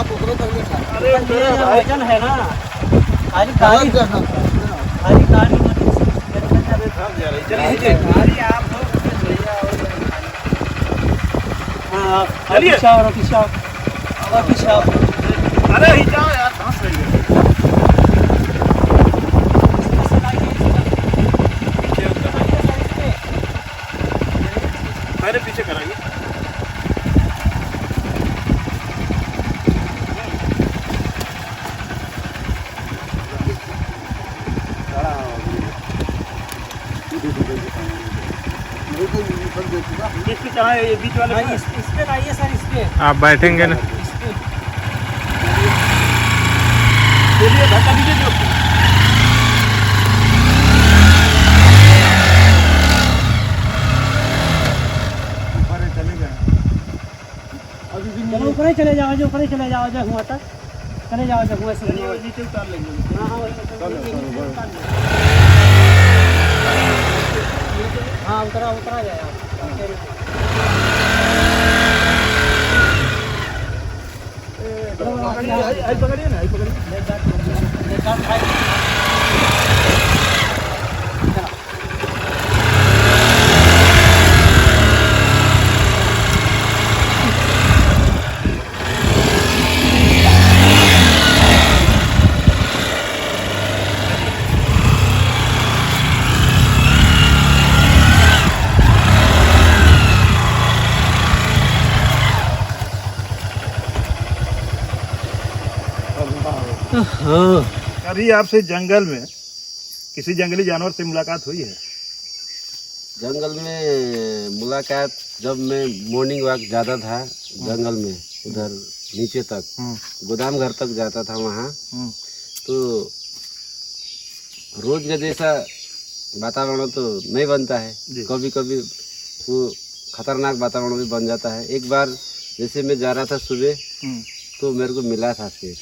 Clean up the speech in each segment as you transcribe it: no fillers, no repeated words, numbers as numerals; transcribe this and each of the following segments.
वजन है ना, खाली गाड़ी अरे ही जाओ यार, कहाँ से मेरे पीछे कराइए। इस पे चढ़ाए, ये बीच वाले इस पे लाइए सर, इस पे आप बैठेंगे ना। धक्का दीजिए जो। चलो ऊपर ही चले जाओ, जो ऊपर ही चले जाओ, जो हुआ तक चले जाओ, जो हुआ से नीचे उतार लेंगे। हाँ उतरा जाए आप। पकड़िए ना, पकड़िए। अभी आपसे जंगल में किसी जंगली जानवर से मुलाकात हुई है? जंगल में मुलाकात जब मैं मॉर्निंग वॉक जाता था जंगल में, उधर नीचे तक गोदाम घर तक जाता था वहाँ, तो रोज का जैसा वातावरण तो नहीं बनता है, कभी कभी वो खतरनाक वातावरण भी बन जाता है। एक बार जैसे मैं जा रहा था सुबह, तो मेरे को मिला था शेर।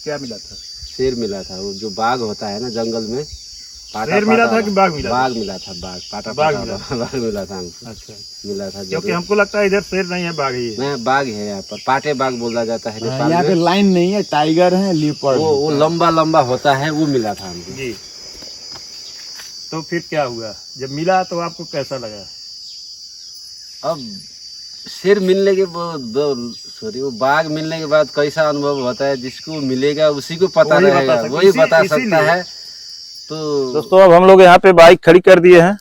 क्या मिला था? शेर मिला था, वो जो बाघ होता है ना जंगल में। शेर मिला था कि बाघ मिला? बाघ मिला था, बाघ बाघ मिला था हमको। अच्छा, मिला था, क्योंकि हमको लगता है इधर शेर नहीं है, बाघ ही है। नहीं, बाघ है यहाँ पर, पाटे बाघ बोला जाता है नेपाल यहाँ पे में। लाइन नहीं है, टाइगर है, लियोपार्ड। वो लंबा लंबा होता है, वो मिला था हमको। जी, तो फिर क्या हुआ जब मिला, तो आपको कैसा लगा? अब शेर मिलने के वो बाघ मिलने के बाद कैसा अनुभव होता है, जिसको मिलेगा उसी को पता रहेगा, वही बता सकता है। तो दोस्तों अब हम लोग यहाँ पे बाइक खड़ी कर दिए हैं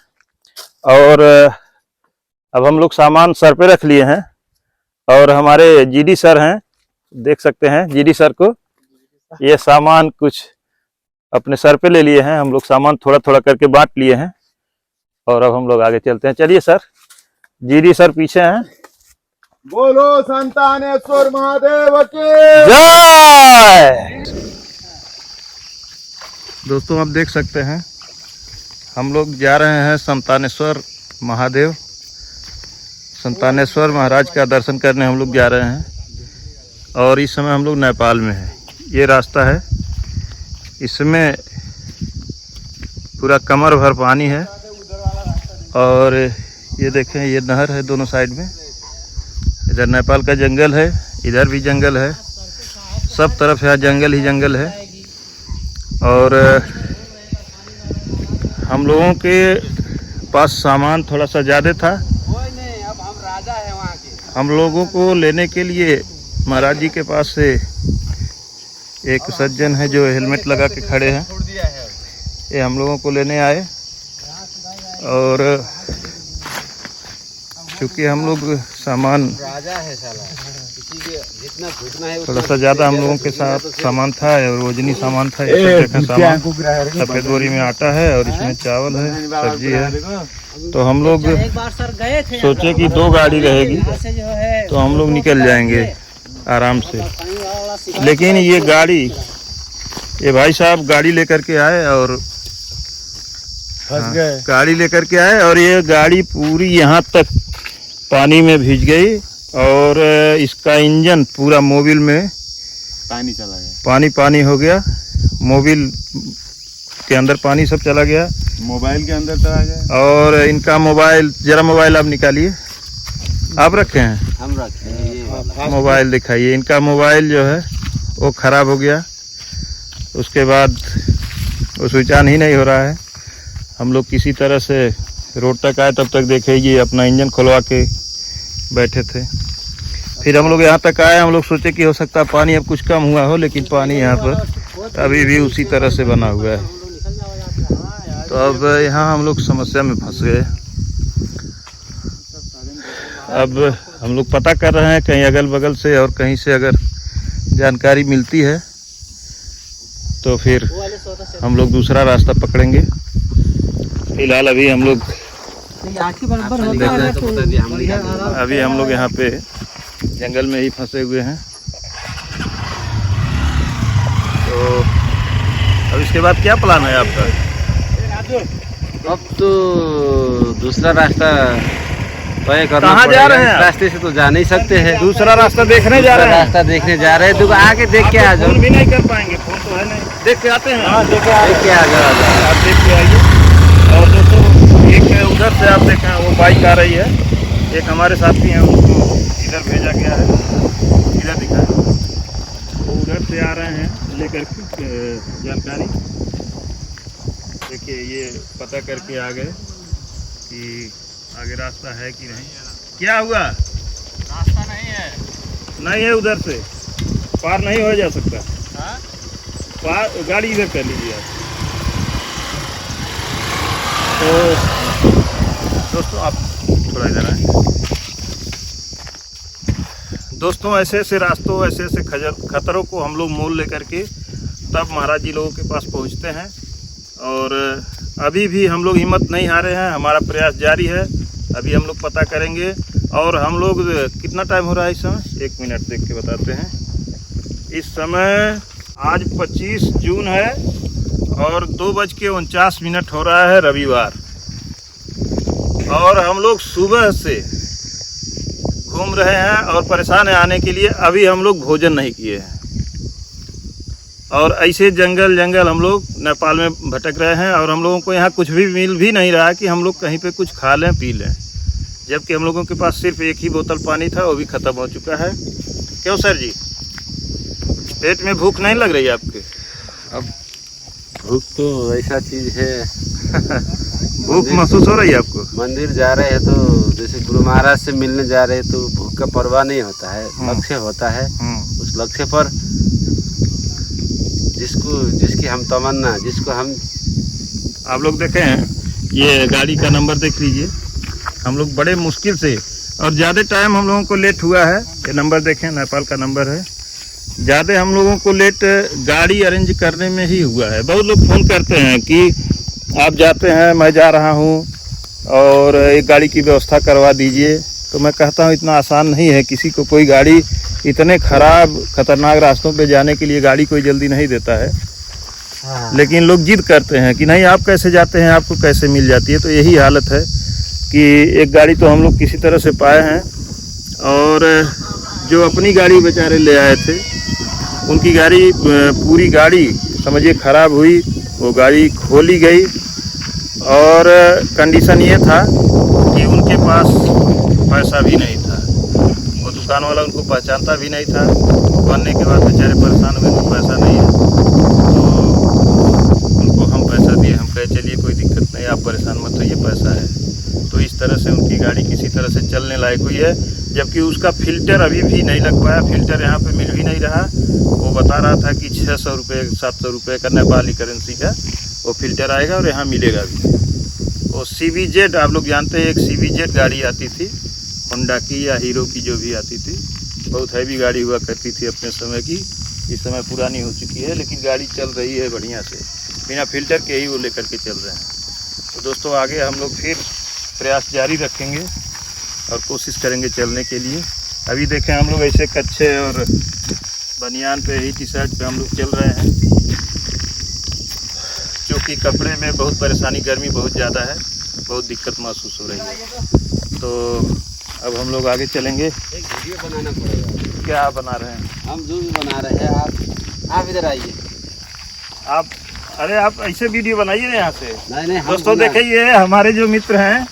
और अब हम लोग सामान सर पे रख लिए हैं, और हमारे जीडी सर हैं, देख सकते हैं जीडी सर को, ये सामान कुछ अपने सर पे ले लिए हैं। हम लोग सामान थोड़ा थोड़ा करके बांट लिए हैं और अब हम लोग आगे चलते हैं। चलिए सर, जीडी सर पीछे हैं। बोलो संतानेश्वर महादेव की जय। दोस्तों आप देख सकते हैं हम लोग जा रहे हैं संतानेश्वर महादेव, संतानेश्वर महाराज का दर्शन करने हम लोग जा रहे हैं, और इस समय हम लोग नेपाल में हैं। ये रास्ता है, इसमें पूरा कमर भर पानी है, और ये देखें ये नहर है दोनों साइड में। इधर नेपाल का जंगल है, इधर भी जंगल है, सब तरफ यहाँ जंगल ही जंगल है। और हम लोगों के पास सामान थोड़ा सा ज़्यादा था। अब हम राजा है वहाँ के। हम लोगों को लेने के लिए महाराज जी के पास से एक सज्जन है जो हेलमेट लगा के खड़े हैं, ये हम लोगों को लेने आए। और क्योंकि हम लोग सामान राजा है साला, किसी के जितना घुटना है थोड़ा सा ज़्यादा हम लोगों के साथ सामान था, और वजनी सामान था। ये सामान सफ़ेद बोरी में आटा है, और इसमें चावल है, सब्जी है। तो हम लोग एक बार सर गए थे, सोचे कि 2 गाड़ी रहेगी से जो है तो हम लोग निकल जाएंगे आराम से। लेकिन ये गाड़ी, ये भाई साहब गाड़ी लेकर के आए और फंस गए। गाड़ी लेकर के आए, और ये गाड़ी पूरी यहाँ तक पानी में भीग गई, और इसका इंजन पूरा मोबिल में पानी चला गया, पानी हो गया, मोबिल के अंदर पानी सब चला गया, मोबाइल के अंदर चला गया। और इनका मोबाइल, जरा मोबाइल आप निकालिए, आप रखे हैं हम रखे हैं ये वाला। मोबाइल दिखाइए। इनका मोबाइल जो है वो ख़राब हो गया। उसके बाद वो स्विच ऑन ही नहीं हो रहा है। हम लोग किसी तरह से रोड तक आए, तब तक देखे ये अपना इंजन खुलवा के बैठे थे। फिर हम लोग यहाँ तक आए, हम लोग सोचे कि हो सकता है पानी अब कुछ कम हुआ हो, लेकिन पानी यहाँ पर अभी भी उसी तरह से बना हुआ है। तो अब यहाँ हम लोग समस्या में फंस गए। अब हम लोग पता कर रहे हैं कहीं अगल बगल से, और कहीं से अगर जानकारी मिलती है तो फिर हम लोग दूसरा रास्ता पकड़ेंगे। फिलहाल अभी हम लोग यहाँ पे जंगल में ही फंसे हुए हैं। तो अब इसके बाद क्या प्लान है आपका? अब तो दूसरा रास्ता तय करना कहाँ जा रहे हैं आप? रास्ते से तो जा नहीं सकते हैं। दूसरा रास्ता देखने जा रहे हैं। रास्ता देखने जा रहे हैं, तो आके देख के आ जाओ। फोन भी नहीं कर पाएंगे, फोन तो है नहीं। देख के आते हैं। हाँ देख के आ जाओ। आप देख के आइए। और दोस्तों एक उधर से आप देखें वो बाइक आ रही है, एक हमारे साथी हैं, उनको इधर भेजा गया है, इधर दिखा है। वो उधर से आ रहे हैं लेकर के जानकारी। देखिए ये पता करके आ गए कि आगे रास्ता है कि नहीं। क्या हुआ? रास्ता नहीं है उधर से पार नहीं हो जा सकता। पार गाड़ी इधर कर लीजिए आप। तो दोस्तों आप थोड़ा इधर आए। दोस्तों ऐसे ऐसे रास्तों, ऐसे ऐसे खतरों को हम लोग मोल लेकर के तब महाराज जी लोगों के पास पहुंचते हैं। और अभी भी हम लोग हिम्मत नहीं हारे हैं, हमारा प्रयास जारी है। अभी हम लोग पता करेंगे। और हम लोग कितना टाइम हो रहा है इस समय? 1 मिनट देख के बताते हैं। इस समय आज 25 जून है और 2:49 हो रहा है, रविवार। और हम लोग सुबह से घूम रहे हैं और परेशान है आने के लिए। अभी हम लोग भोजन नहीं किए हैं और ऐसे जंगल हम लोग नेपाल में भटक रहे हैं। और हम लोगों को यहाँ कुछ भी मिल भी नहीं रहा कि हम लोग कहीं पे कुछ खा लें पी लें, जबकि हम लोगों के पास सिर्फ एक ही बोतल पानी था, वो भी ख़त्म हो चुका है। क्यों सर जी, पेट में भूख नहीं लग रही आपके? अब भूख तो ऐसा चीज़ है भूख महसूस हो रही है आपको? मंदिर जा रहे हैं तो जैसे गुरु महाराज से मिलने जा रहे हैं तो भूख का परवाह नहीं होता है, लक्ष्य होता है। उस लक्ष्य पर जिसकी हम तमन्ना, जिसको हम आप लोग देखें हैं, ये गाड़ी का नंबर देख लीजिए। हम लोग बड़े मुश्किल से, और ज़्यादा टाइम हम लोगों को लेट हुआ है। ये नंबर देखें, नेपाल का नंबर है। ज़्यादा हम लोगों को लेट गाड़ी अरेंज करने में ही हुआ है। बहुत लोग फ़ोन करते हैं कि आप जाते हैं, मैं जा रहा हूँ और एक गाड़ी की व्यवस्था करवा दीजिए। तो मैं कहता हूँ इतना आसान नहीं है। किसी को कोई गाड़ी इतने ख़राब खतरनाक रास्तों पे जाने के लिए गाड़ी कोई जल्दी नहीं देता है। लेकिन लोग जिद करते हैं कि नहीं आप कैसे जाते हैं, आपको कैसे मिल जाती है। तो यही हालत है कि एक गाड़ी तो हम लोग किसी तरह से पाए हैं। और जो अपनी गाड़ी बेचारे ले आए थे, उनकी गाड़ी, पूरी गाड़ी समझिए ख़राब हुई। वो गाड़ी खोली गई और कंडीशन ये था कि उनके पास पैसा भी नहीं था। वो दुकान वाला उनको पहचानता भी नहीं था। बनने के बाद बेचारे परेशान हुए, तो पैसा नहीं है। तो उनको हम पैसा दिए, हम कहे चलिए कोई दिक्कत नहीं, आप परेशान मत होइए, पैसा है। तो इस तरह से उनकी गाड़ी किसी तरह से चलने लायक हुई है। जबकि उसका फ़िल्टर अभी भी नहीं लग पाया, फ़िल्टर यहाँ पे मिल भी नहीं रहा। वो बता रहा था कि 600 रुपये 700 रुपये का नेपाली करेंसी का वो फ़िल्टर आएगा और यहाँ मिलेगा भी। वो CBZ, आप लोग जानते हैं, एक CBZ गाड़ी आती थी, होंडा की या हीरो की, जो भी आती थी। बहुत हैवी गाड़ी हुआ करती थी अपने समय की। इस समय पुरानी हो चुकी है, लेकिन गाड़ी चल रही है बढ़िया से, बिना फ़िल्टर के ही वो लेकर के चल रहे हैं। तो दोस्तों आगे हम लोग फिर प्रयास जारी रखेंगे और कोशिश करेंगे चलने के लिए। अभी देखें हम लोग ऐसे कच्छे और बनियान पे ही, टी-शर्ट पे हम लोग चल रहे हैं, क्योंकि कपड़े में बहुत परेशानी, गर्मी बहुत ज़्यादा है, बहुत दिक्कत महसूस हो रही है। तो अब हम लोग आगे चलेंगे। एक वीडियो बनाना पड़ेगा। क्या बना रहे हैं? हम जो भी बना रहे हैं, आप इधर आइए। आप, अरे आप ऐसे वीडियो बनाइए यहाँ से। नहीं दोस्तों देखिए, ये हमारे जो मित्र हैं,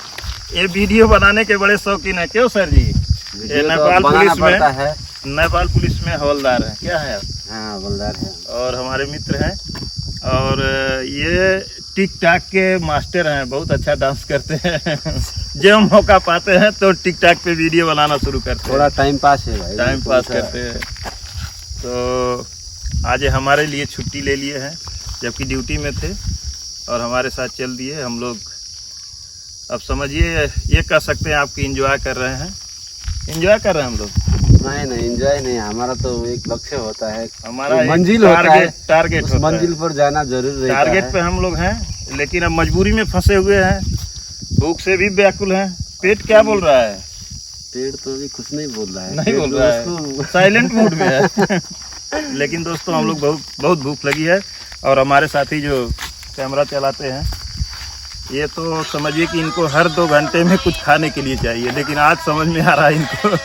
ये वीडियो बनाने के बड़े शौकीन है। क्यों सर जी? ये नेपाल पुलिस में नेपाल पुलिस में हवलदार हैं, क्या है आप? हाँ बलदार है। और हमारे मित्र हैं, और ये टिक टाक के मास्टर हैं, बहुत अच्छा डांस करते हैं। जब मौका पाते हैं तो टिक टाक पे वीडियो बनाना शुरू करते हैं, थोड़ा टाइम पास है भाई, टाइम पास करते हैं। तो आज ये हमारे लिए छुट्टी ले लिए हैं, जबकि ड्यूटी में थे, और हमारे साथ चल दिए हम लोग। अब समझिए, ये कह सकते हैं आपकी एंजॉय कर रहे हैं, एंजॉय कर रहे हैं हम लोग। नहीं एंजॉय नहीं, हमारा तो एक लक्ष्य होता है, हमारा एक मंजिल होता है, टारगेट उस होता है। मंजिल पर जाना जरूर रहता है। टारगेट पे हम लोग हैं, लेकिन अब मजबूरी में फंसे हुए हैं, भूख से भी व्याकुल हैं। पेट क्या बोल रहा है? पेड़ तो अभी कुछ नहीं बोल रहा है, नहीं बोल रहा है, साइलेंट मूड में है। लेकिन दोस्तों हम लोग बहुत भूख लगी है, और हमारे साथी जो कैमरा चलाते हैं, ये तो समझिए कि इनको हर 2 घंटे में कुछ खाने के लिए चाहिए। लेकिन आज समझ में आ रहा है इनको,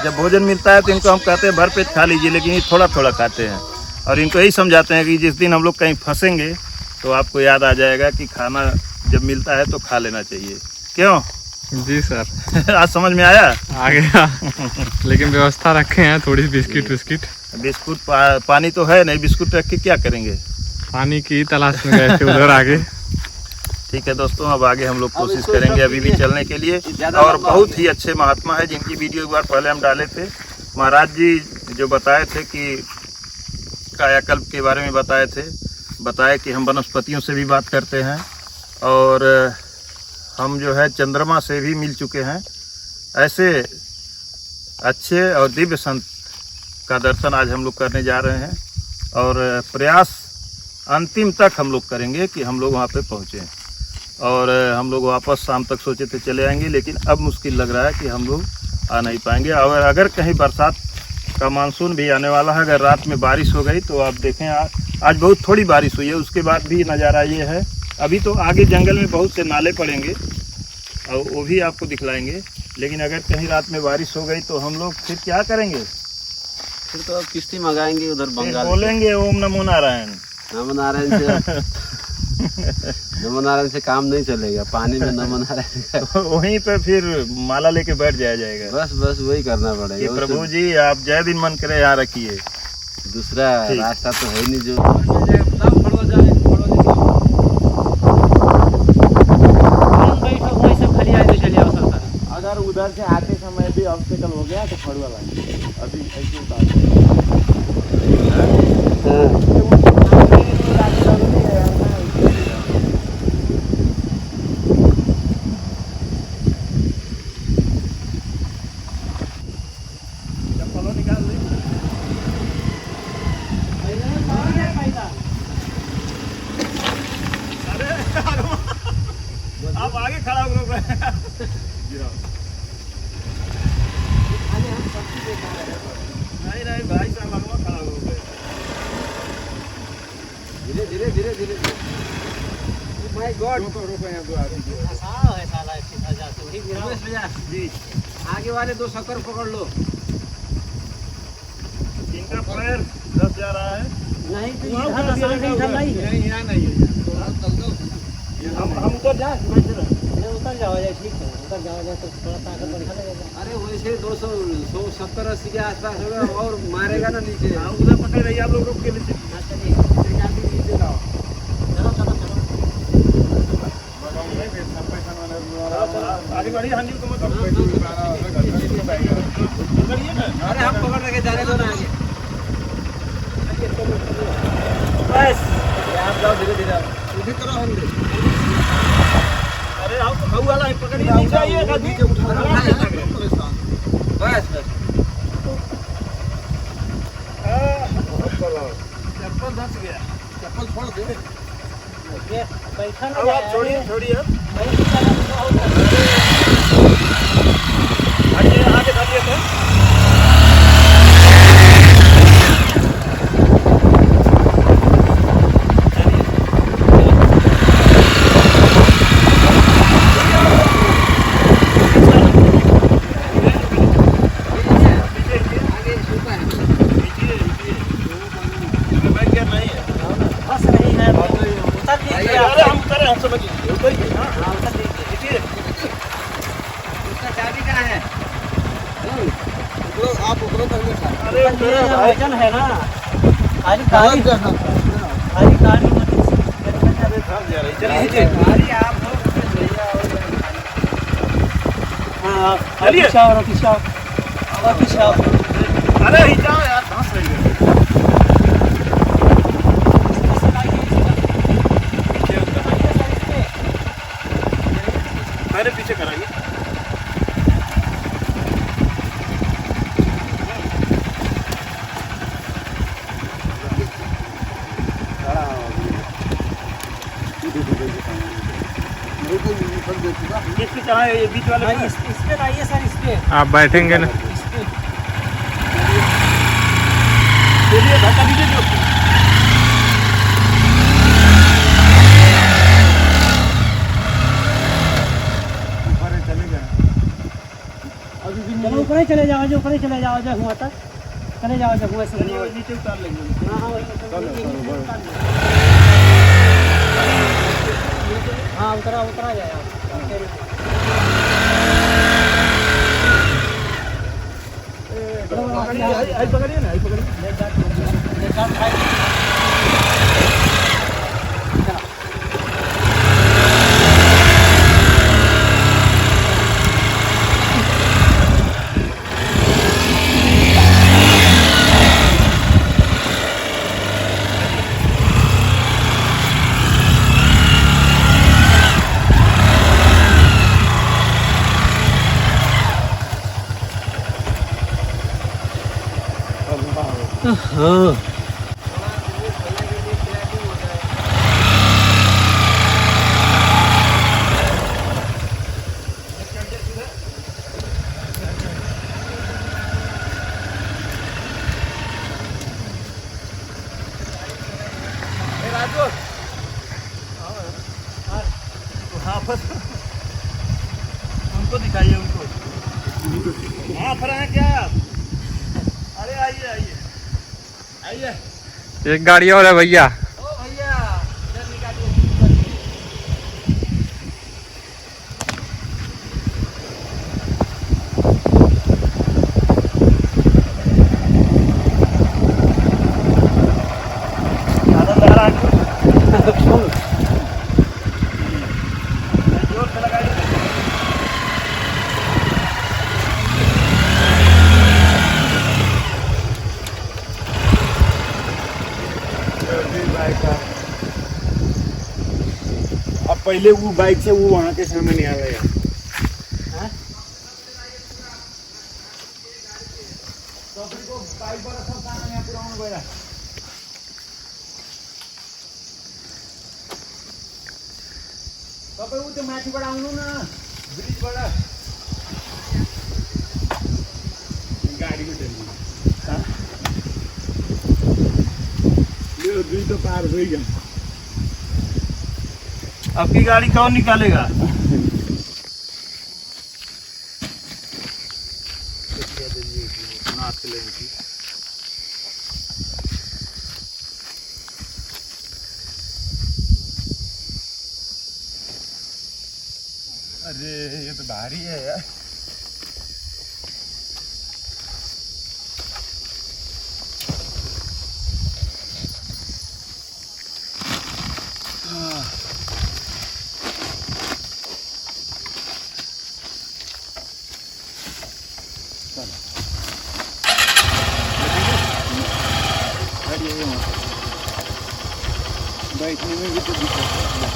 जब भोजन मिलता है तो इनको हम कहते हैं भर पेट खा लीजिए, लेकिन ये थोड़ा थोड़ा खाते हैं। और इनको यही समझाते हैं कि जिस दिन हम लोग कहीं फंसेंगे तो आपको याद आ जाएगा कि खाना जब मिलता है तो खा लेना चाहिए। क्यों जी सर, आज समझ में आया? आ गया। लेकिन व्यवस्था रखे हैं थोड़ी बिस्किट बिस्कुट पानी तो है नहीं, बिस्कुट रख के क्या करेंगे? पानी की तलाश में गए थे उधर आगे। ठीक है दोस्तों, अब आगे हम लोग कोशिश करेंगे अभी भी चलने के लिए। और बहुत ही अच्छे महात्मा है, जिनकी वीडियो एक बार पहले हम डाले थे। महाराज जी जो बताए थे कि कायाकल्प के बारे में बताए कि हम वनस्पतियों से भी बात करते हैं, और हम जो है चंद्रमा से भी मिल चुके हैं। ऐसे अच्छे और दिव्य संत का दर्शन आज हम लोग करने जा रहे हैं, और प्रयास अंतिम तक हम लोग करेंगे कि हम लोग वहाँ पे पहुँचें। और हम लोग वापस शाम तक सोचे थे चले आएंगे, लेकिन अब मुश्किल लग रहा है कि हम लोग आ नहीं पाएंगे। और अगर कहीं बरसात का मानसून भी आने वाला है, अगर रात में बारिश हो गई तो आप देखें, आज बहुत थोड़ी बारिश हुई है, उसके बाद भी नज़ारा ये है। अभी तो आगे जंगल में बहुत से नाले पड़ेंगे और वो भी आपको दिखलाएंगे, लेकिन अगर कहीं रात में बारिश हो गई तो हम लोग फिर क्या करेंगे? फिर तो अब किश्ती मंगाएंगे उधर फिर बंगाल, बोलेंगे ओम नमो नारायण। नमो नारायण से नमो नारायण से काम नहीं चलेगा, पानी में नमो नारायण वहीं पे फिर माला लेके बैठ जाएगा। बस वही करना कि पड़ेगा। प्रभु जी आप जय दिन मन करे यहाँ रखिए, दूसरा रास्ता तो है नहीं जो। बैठो वहीं से खाली आए तो चले आओ सर। अगर उधर से आते समय भी ऑब्स्टेकल हो गया तो फड़ुआ लाएंगे। अभी ऐसे आप आगे खड़ा हो गए। नहीं भाई साहब आगे खड़ा हो गए। धीरे माय गॉड, फंसाओ है साला सीधा जाके वही गिराओ। जी आगे वाले 2 शक्कर पकड़ लो। इनका पैर दस जा रहा है। नहीं तो इधर आसान से इधर नहीं है। यहाँ नहीं है, हम उधर जाए, नहीं उतर जाओ जाए, ठीक है उतर जाओ जाए तो थोड़ा ताकत बढ़ा लगेगा। अरे वैसे 270-80 के आसपास होगा और मारेगा ना नीचे। हाँ उधर पकड़ रही आप लोग, रोक के नीचे। हाँ चलिए नीचे जाओ, चलो आगे बढ़िए, हाँ जी को मत अरे हम पकड़ रखे जाने दो ना आगे। बस आप जाओ धीरे उठी करो हम अरे आप तो खाऊ वाला है, पकड़िए नीचे आइए बस चप्पल धंस गया। चप्पल छोड़ दे। बैठा अब आप छोड़िए हटिए आगे हटिए तो आप उतरो पहले। अरे वजन है ना आज गाड़ी चलिए हाँ चलिए। अरे ही जाओ यार, सांस लग गई। पहले पीछे कराइए। किस पे चढ़ाए, ये बीच वाले पे? इस पे लाइए सर, इस पे आप बैठेंगे ना। इस पे चलिए धक्का दीजिए जो। ऊपर चलेगा। चलो ऊपर ही चले जाओ, जो ऊपर ही चले जाओ, जो हुआ तक चले जाओ, जब हुआ से चलिए नीचे उतार लेंगे। हाँ हाँ उतरा जाए आई पकड़िए ना, आई पकड़िए। हाँ हाँ बस उनको दिखाइए, उनको। हाँ पर हैं क्या आप? अरे आइए आइए आइए। एक गाड़ी और है भैया। आनंद आ रहा है आपको? जोर से लगाइए। अब पहले वो बाइक से वो वहाँ के सामने नहीं आ रहा है। माथि बाट आउनु न, ब्रिजबाट गाडीको टेन्सन। यो दुई तो पार हो गया। आपकी गाड़ी कौन निकालेगा? अरे ये तो भारी है यार। बैठने में भी तो दिक्कत है।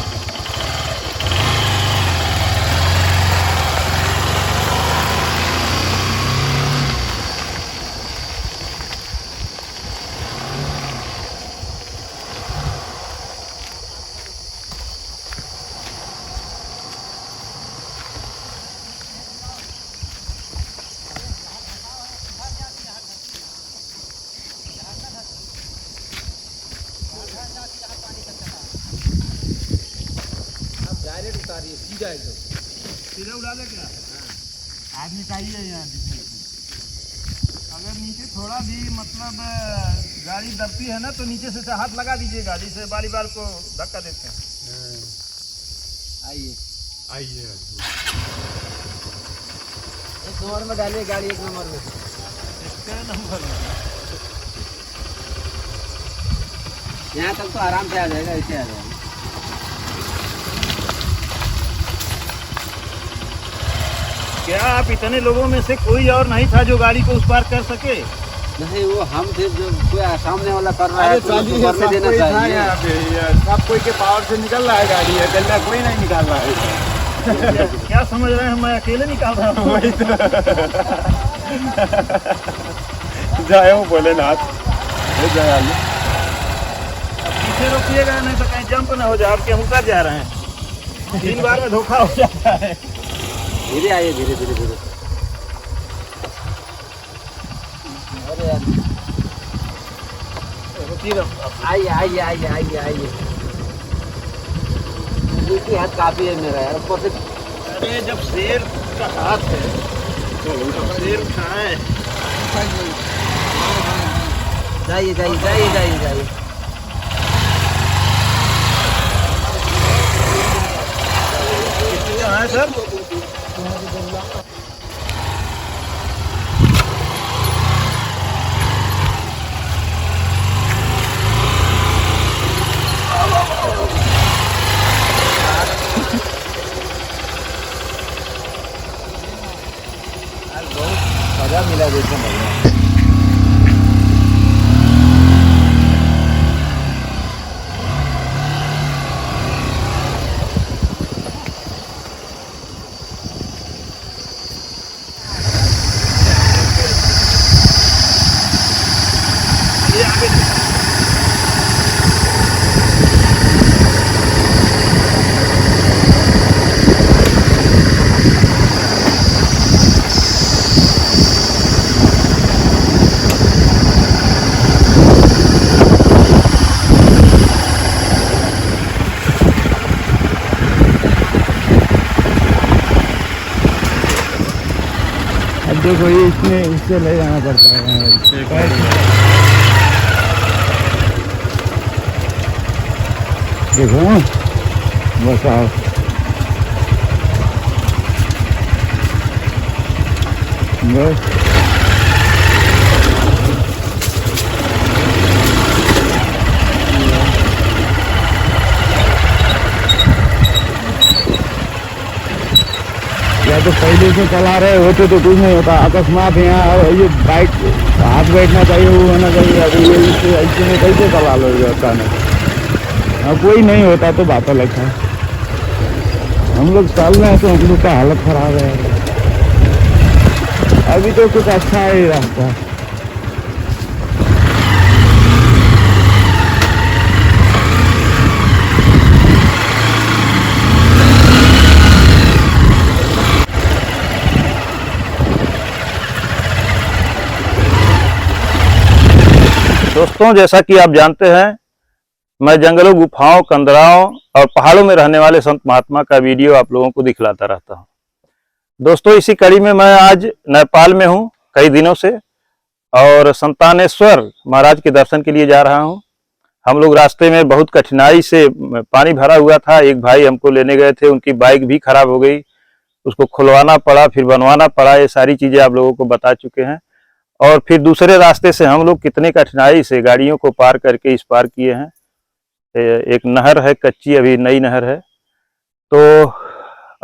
सीधा उड़ा ले क्या? आदमी चाहिए यहाँ दिखने को। अगर नीचे थोड़ा भी मतलब गाड़ी दबती है ना तो नीचे से हाथ लगा दीजिए, गाड़ी से बारी बार को धक्का देते हैं। आइए आइए एक नंबर में डालिए गाड़ी, एक नंबर में। इसके नंबर में यहाँ तक तो आराम से आ जाएगा, ऐसे आ जाएगा। क्या आप इतने लोगों में से कोई और नहीं था जो गाड़ी को उस पार कर सके? नहीं, वो हम थे, जो कोई सामने वाला कर रहा है तो उसको करने देना चाहिए। सब कोई के पावर से निकल रहा है गाड़ी, अकेला कोई नहीं निकाल रहा है। क्या समझ रहे हैं, मैं अकेले निकाल रहा हूँ? वही तो जय हो भोलेनाथ, जय आलू। पीछे रोकिएगा नहीं तो कहीं जंप ना हो जाए, आपके हम उतर जा रहे हैं। 3 बार में धोखा हो जाता है। धीरे आइए, धीरे धीरे धीरे। अरे यार, आइए आइए आइए आइए आइए। एक ही हाथ काफी है मेरा यार, ऊपर से। अरे जब शेर का हाथ है तो शेर उठाए। जाइए जाइए जाइए जाइए जाइए। कहाँ है सर? मजा मिला देखने में। देखो ये इसमें इससे ले जाना पड़ता है। देखो बस आओ। बस या तो पहले से चला रहे होते तो कुछ नहीं होता, अकस्मात यहाँ ये बाइक हाथ बैठना चाहिए, वो होना चाहिए। अभी ये ऐसे में कैसे चला लो अचानक? अब कोई नहीं होता तो बात अलग है। हम लोग चल रहे हैं तो हम लोग का हालत खराब है। अभी तो कुछ अच्छा है रास्ता। दोस्तों, जैसा कि आप जानते हैं, मैं जंगलों, गुफाओं, कंदराओं और पहाड़ों में रहने वाले संत महात्मा का वीडियो आप लोगों को दिखलाता रहता हूं। दोस्तों, इसी कड़ी में मैं आज नेपाल में हूं कई दिनों से और संतानेश्वर महाराज के दर्शन के लिए जा रहा हूं। हम लोग रास्ते में बहुत कठिनाई से, पानी भरा हुआ था, एक भाई हमको लेने गए थे, उनकी बाइक भी खराब हो गई, उसको खुलवाना पड़ा, फिर बनवाना पड़ा। ये सारी चीजें आप लोगों को बता चुके हैं। और फिर दूसरे रास्ते से हम लोग कितने कठिनाई से गाड़ियों को पार करके इस पार किए हैं। एक नहर है कच्ची, अभी नई नहर है। तो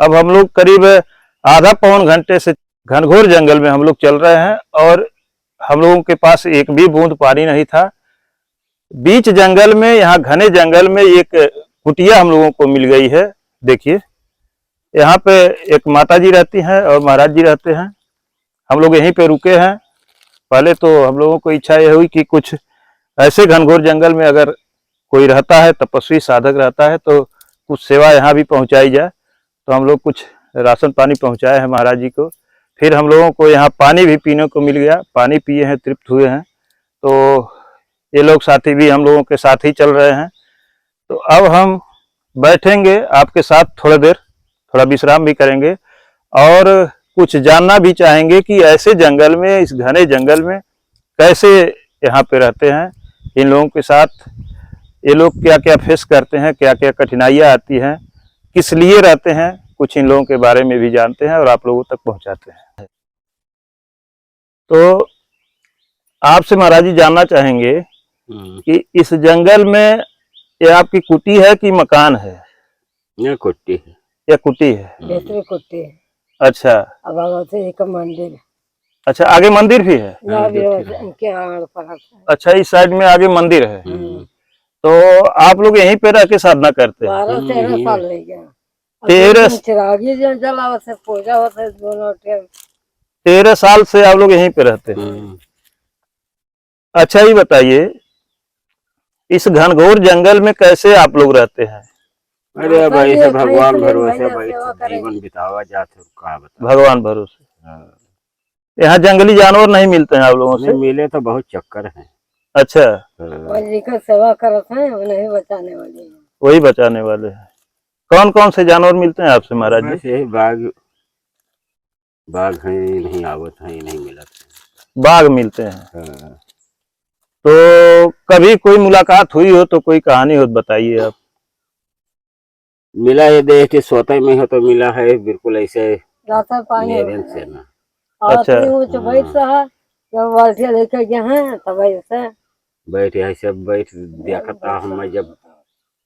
अब हम लोग करीब आधा पौन घंटे से घनघोर जंगल में हम लोग चल रहे हैं और हम लोगों के पास एक भी बूंद पानी नहीं था। बीच जंगल में, यहाँ घने जंगल में एक कुटिया हम लोगों को मिल गई है। देखिए, यहाँ पे एक माता जी रहती हैं और महाराज जी रहते हैं। हम लोग यहीं पे रुके हैं। पहले तो हम लोगों को इच्छा यह हुई कि कुछ ऐसे घनघोर जंगल में अगर कोई रहता है, तपस्वी साधक रहता है, तो कुछ सेवा यहाँ भी पहुँचाई जाए। तो हम लोग कुछ राशन पानी पहुँचाए हैं महाराज जी को। फिर हम लोगों को यहाँ पानी भी पीने को मिल गया, पानी पिए हैं, तृप्त हुए हैं। तो ये लोग साथी भी हम लोगों के साथ ही चल रहे हैं। तो अब हम बैठेंगे आपके साथ थोड़ी देर, थोड़ा विश्राम भी करेंगे और कुछ जानना भी चाहेंगे कि ऐसे जंगल में, इस घने जंगल में कैसे यहाँ पे रहते हैं। इन लोगों के साथ ये लोग क्या क्या फेस करते हैं, क्या क्या कठिनाइयाँ आती हैं, किस लिए रहते हैं, कुछ इन लोगों के बारे में भी जानते हैं और आप लोगों तक पहुँचाते हैं। तो आपसे महाराज जी जानना चाहेंगे कि इस जंगल में ये आपकी कुटी है कि मकान है? ये कुट्टी है। या कुटी है? भीतरी कुट्टी है। अच्छा अब भगवती जी का मंदिर है। अच्छा, आगे मंदिर भी है? ना भी उनके आंगन पर है। अच्छा, इस साइड में आगे मंदिर है। तो आप लोग यहीं पे रह के साधना करते हैं? 12-13 साल हो गया। 13 चिरागी जो जलावत से पूजा होता है दोनों टाइम। 13 साल से आप लोग यहीं पे रहते हैं? अच्छा, ये बताइए इस घनघोर जंगल में कैसे आप लोग रहते हैं? अरे भाई से भगवान भरोसे भाई जीवन बितावा जाते का बता। भगवान भरोसे। यहाँ जंगली जानवर नहीं मिलते हैं आप लोगों से? मिले तो बहुत चक्कर है। अच्छा, जी का सेवा करते हैं, उन्हें बचाने वाले हैं। वही बचाने वाले हैं। कौन कौन से जानवर मिलते हैं आपसे महाराज जी? बस यही बाघ है, नहीं आवत है, नहीं मिलत है। बाघ मिलते हैं। हाँ। तो कभी कोई मुलाकात हुई हो तो कोई कहानी हो तो बताइए आप। मिला ये देख के सोते में हो तो मिला है, बिल्कुल ऐसे जाता पानी नेरन से ना। अच्छा। ऊंच बैठ रहा जब बाल्टिया लेकर गए हैं तब ऐसे बैठ ऐसे बैठ देखा था हम, जब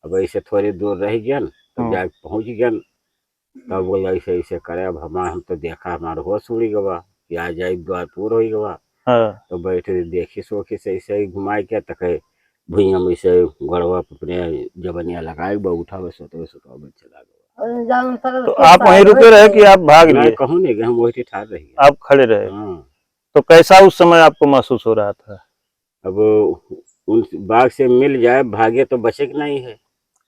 अब ऐसे थोड़ी दूर रह गया तब जाके पहुंच गया, तब बोला ऐसे ऐसे करे। अब हम तो देखा, हमारा होश उड़ी गवा कि आ जाए द्वार पूर हो गवा। हाँ। तो बैठे देखी सोखी से ऐसे ही घुमाए के तक भुइया में ऐसे गड़वा अपने जबनिया लगाए उठा हुए सोते चला गया। तो आप वहीं रुके रहे कि आप भाग लिए? कहूँ नहीं, हम वही ठार रही। आप खड़े रहे? हाँ। तो कैसा उस समय आपको महसूस हो रहा था? अब उन बाघ से मिल जाए, भागे तो बचे कि नहीं है।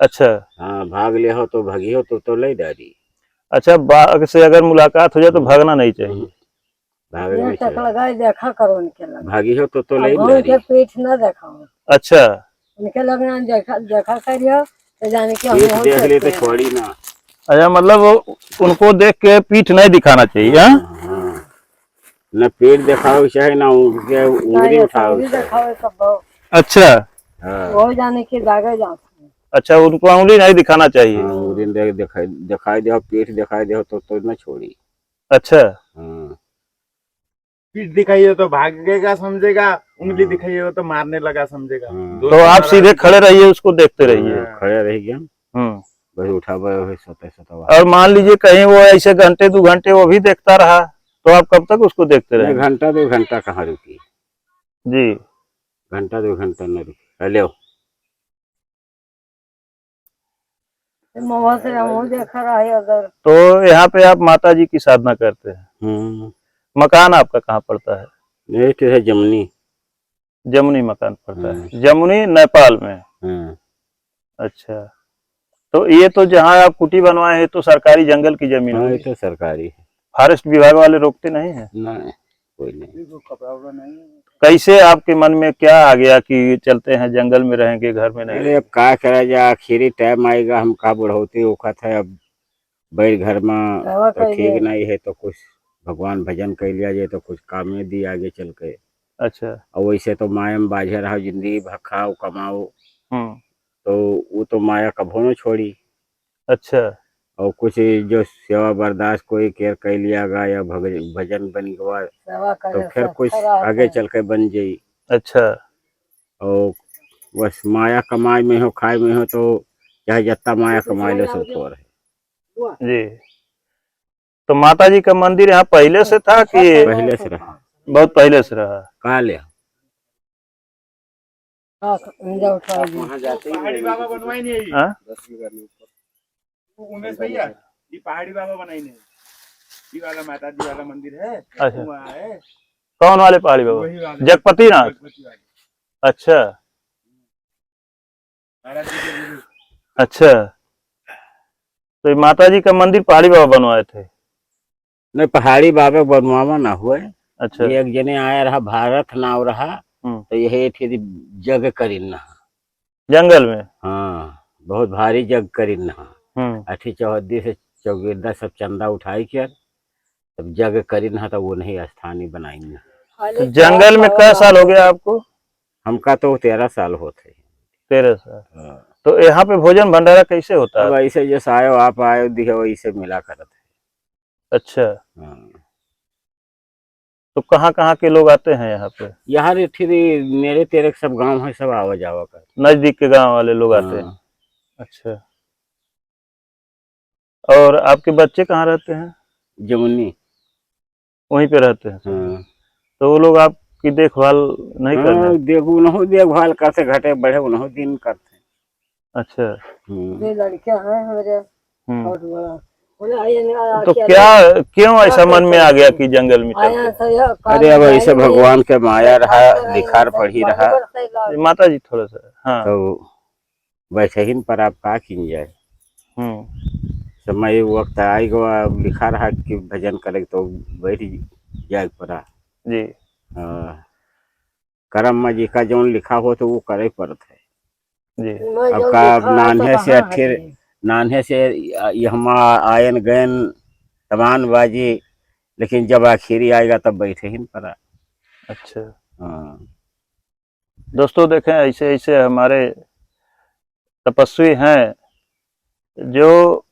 अच्छा। हाँ, भाग ले हो तो भगी हो तो ले डाली। अच्छा, बाघ से अगर मुलाकात हो जाए तो भागना नहीं चाहिए? भागने में चला। लगाए देखा करो उनके लगे। भागी हो तो ले अब डाली। उनके पीठ न देखा हो। अच्छा, उनके लगना देखा करियो तो जाने की पीठ देख ले तो छोड़ी ना। अच्छा, मतलब उनको देख के पीठ नहीं दिखाना चाहिए? हाँ? हाँ। न पेट दिखाओ चाहे ना उनके उंगली उठाओ चाहे। अच्छा। हाँ। वो जाने की जागे जाते हैं। अच्छा, उनको उंगली नहीं दिखाना चाहिए? हाँ, उंगली दिखाई दे, पीठ दिखाई दे तो न छोड़ी। अच्छा। हाँ। पीठ दिखाइए तो भागेगा समझेगा, उंगली दिखाइए तो मारने लगा समझेगा। तो आप सीधे खड़े रहिए, उसको देखते रहिए। खड़े रह गया, बस उठा सोता। और मान लीजिए कहीं वो ऐसे घंटे 2 घंटे वो भी देखता रहा तो आप कब तक उसको देखते रहे? घंटा 2 घंटा कहाँ रुकी जी? घंटा 2 घंटा न रुकी। हेलो, देखा रहा है अगर। तो यहाँ पे आप माता जी की साधना करते हैं? मकान आपका कहाँ पड़ता है? ये जमुनी। जमुनी मकान पड़ता है। जमुनी नेपाल में? अच्छा, तो ये तो जहाँ आप कुटी बनवाए हैं तो सरकारी जंगल की जमीन है? ये तो सरकारी है। फॉरेस्ट विभाग वाले रोकते नहीं है? नहीं, कोई नहीं। कैसे आपके मन में क्या आ गया कि चलते हैं जंगल में रहेंगे, घर में नहीं? अरे अब क्या करा जाए, आखिरी टाइम आएगा, हम का बुढ़ौती औखत है। अब बैठ घर में तो ठीक नहीं है, तो कुछ भगवान भजन कर लिया जाए तो कुछ काम में दी आगे चल के। अच्छा। और वैसे तो माया में बाझे रहो, जिंदगी भर खाओ कमाओ, तो वो तो माया कभो न छोड़ी। अच्छा। और कुछ जो सेवा बर्दाश्त कोई केयर कर लिया गा या भजन बन गवा तो फिर कुछ आगे चल के बन जाई। अच्छा। और बस माया कमाई में हो, खाए में हो, तो चाहे जितना माया कमाई लो सब थोड़ा है। जी। तो माता जी का मंदिर यहाँ पहले से था कि? पहले से रहा। बहुत पहले से रहा। कहा ले पहाड़ी बाबा बनवाई नहीं है। हाँ? उमेश भैया, ये पहाड़ी बाबा बनाई नहीं, ये वाला माता जी वाला मंदिर है। अच्छा। वहाँ है। कौन वाले पहाड़ी बाबा? जगपति नाथ? अच्छा। अच्छा, तो माता जी का मंदिर पहाड़ी बाबा बनवाए थे? नहीं, पहाड़ी बाबा बनवावा ना हुए। अच्छा। ये एक जने आया रहा, भारत नाव रहा, तो यही थी जग करीन जंगल में? हाँ, बहुत भारी जग करीन अठी चौहद्दी से चौगिरदा सब चंदा उठाई कर तब जग करीन तो वो नहीं स्थानीय बनाई। तो जंगल में क्या साल हो गया आपको? हमका तो 13 साल होते। 13 साल। तो यहाँ पे भोजन भंडारा कैसे होता है? ऐसे जैसे आयो आप आयो दिखे वैसे मिला करते। अच्छा। हाँ। तो कहाँ कहाँ के लोग आते हैं यहाँ पे? यहाँ रे फिर मेरे तेरे के सब गांव है, सब आवा जावा कर। नजदीक के गांव वाले लोग आते हैं। हाँ। अच्छा, और आपके बच्चे कहाँ रहते हैं? जमुनी। वहीं पे रहते हैं? हाँ। तो वो लोग आपकी देखभाल नहीं करते? देखू न देखभाल करते, घटे बढ़े उन्हों दिन करते। अच्छा। ये लड़कियां हैं हमारे बहुत बड़ा। बोले आइए ना, तो क्या क्यों ऐसा मन में आ गया कि जंगल में आया चलते? तो यह अरे अब ऐसे भगवान के माया रहा, लिखार पढ़ी रहा, माता जी थोड़ा सा। हाँ। तो वैसे ही पर आप का की जाए। समय वक्त आएगा, लिखा रहा कि भजन करे तो बैठ जाए पड़ा जी। कर्म में जी का जो लिखा हो तो वो करे पड़त है। जी। अब का नान्हे से यहाँ आयन गयन तमान बाजी, लेकिन जब आखिरी आएगा तब बैठे ही पड़ा। अच्छा। हाँ। दोस्तों देखें, ऐसे ऐसे हमारे तपस्वी हैं जो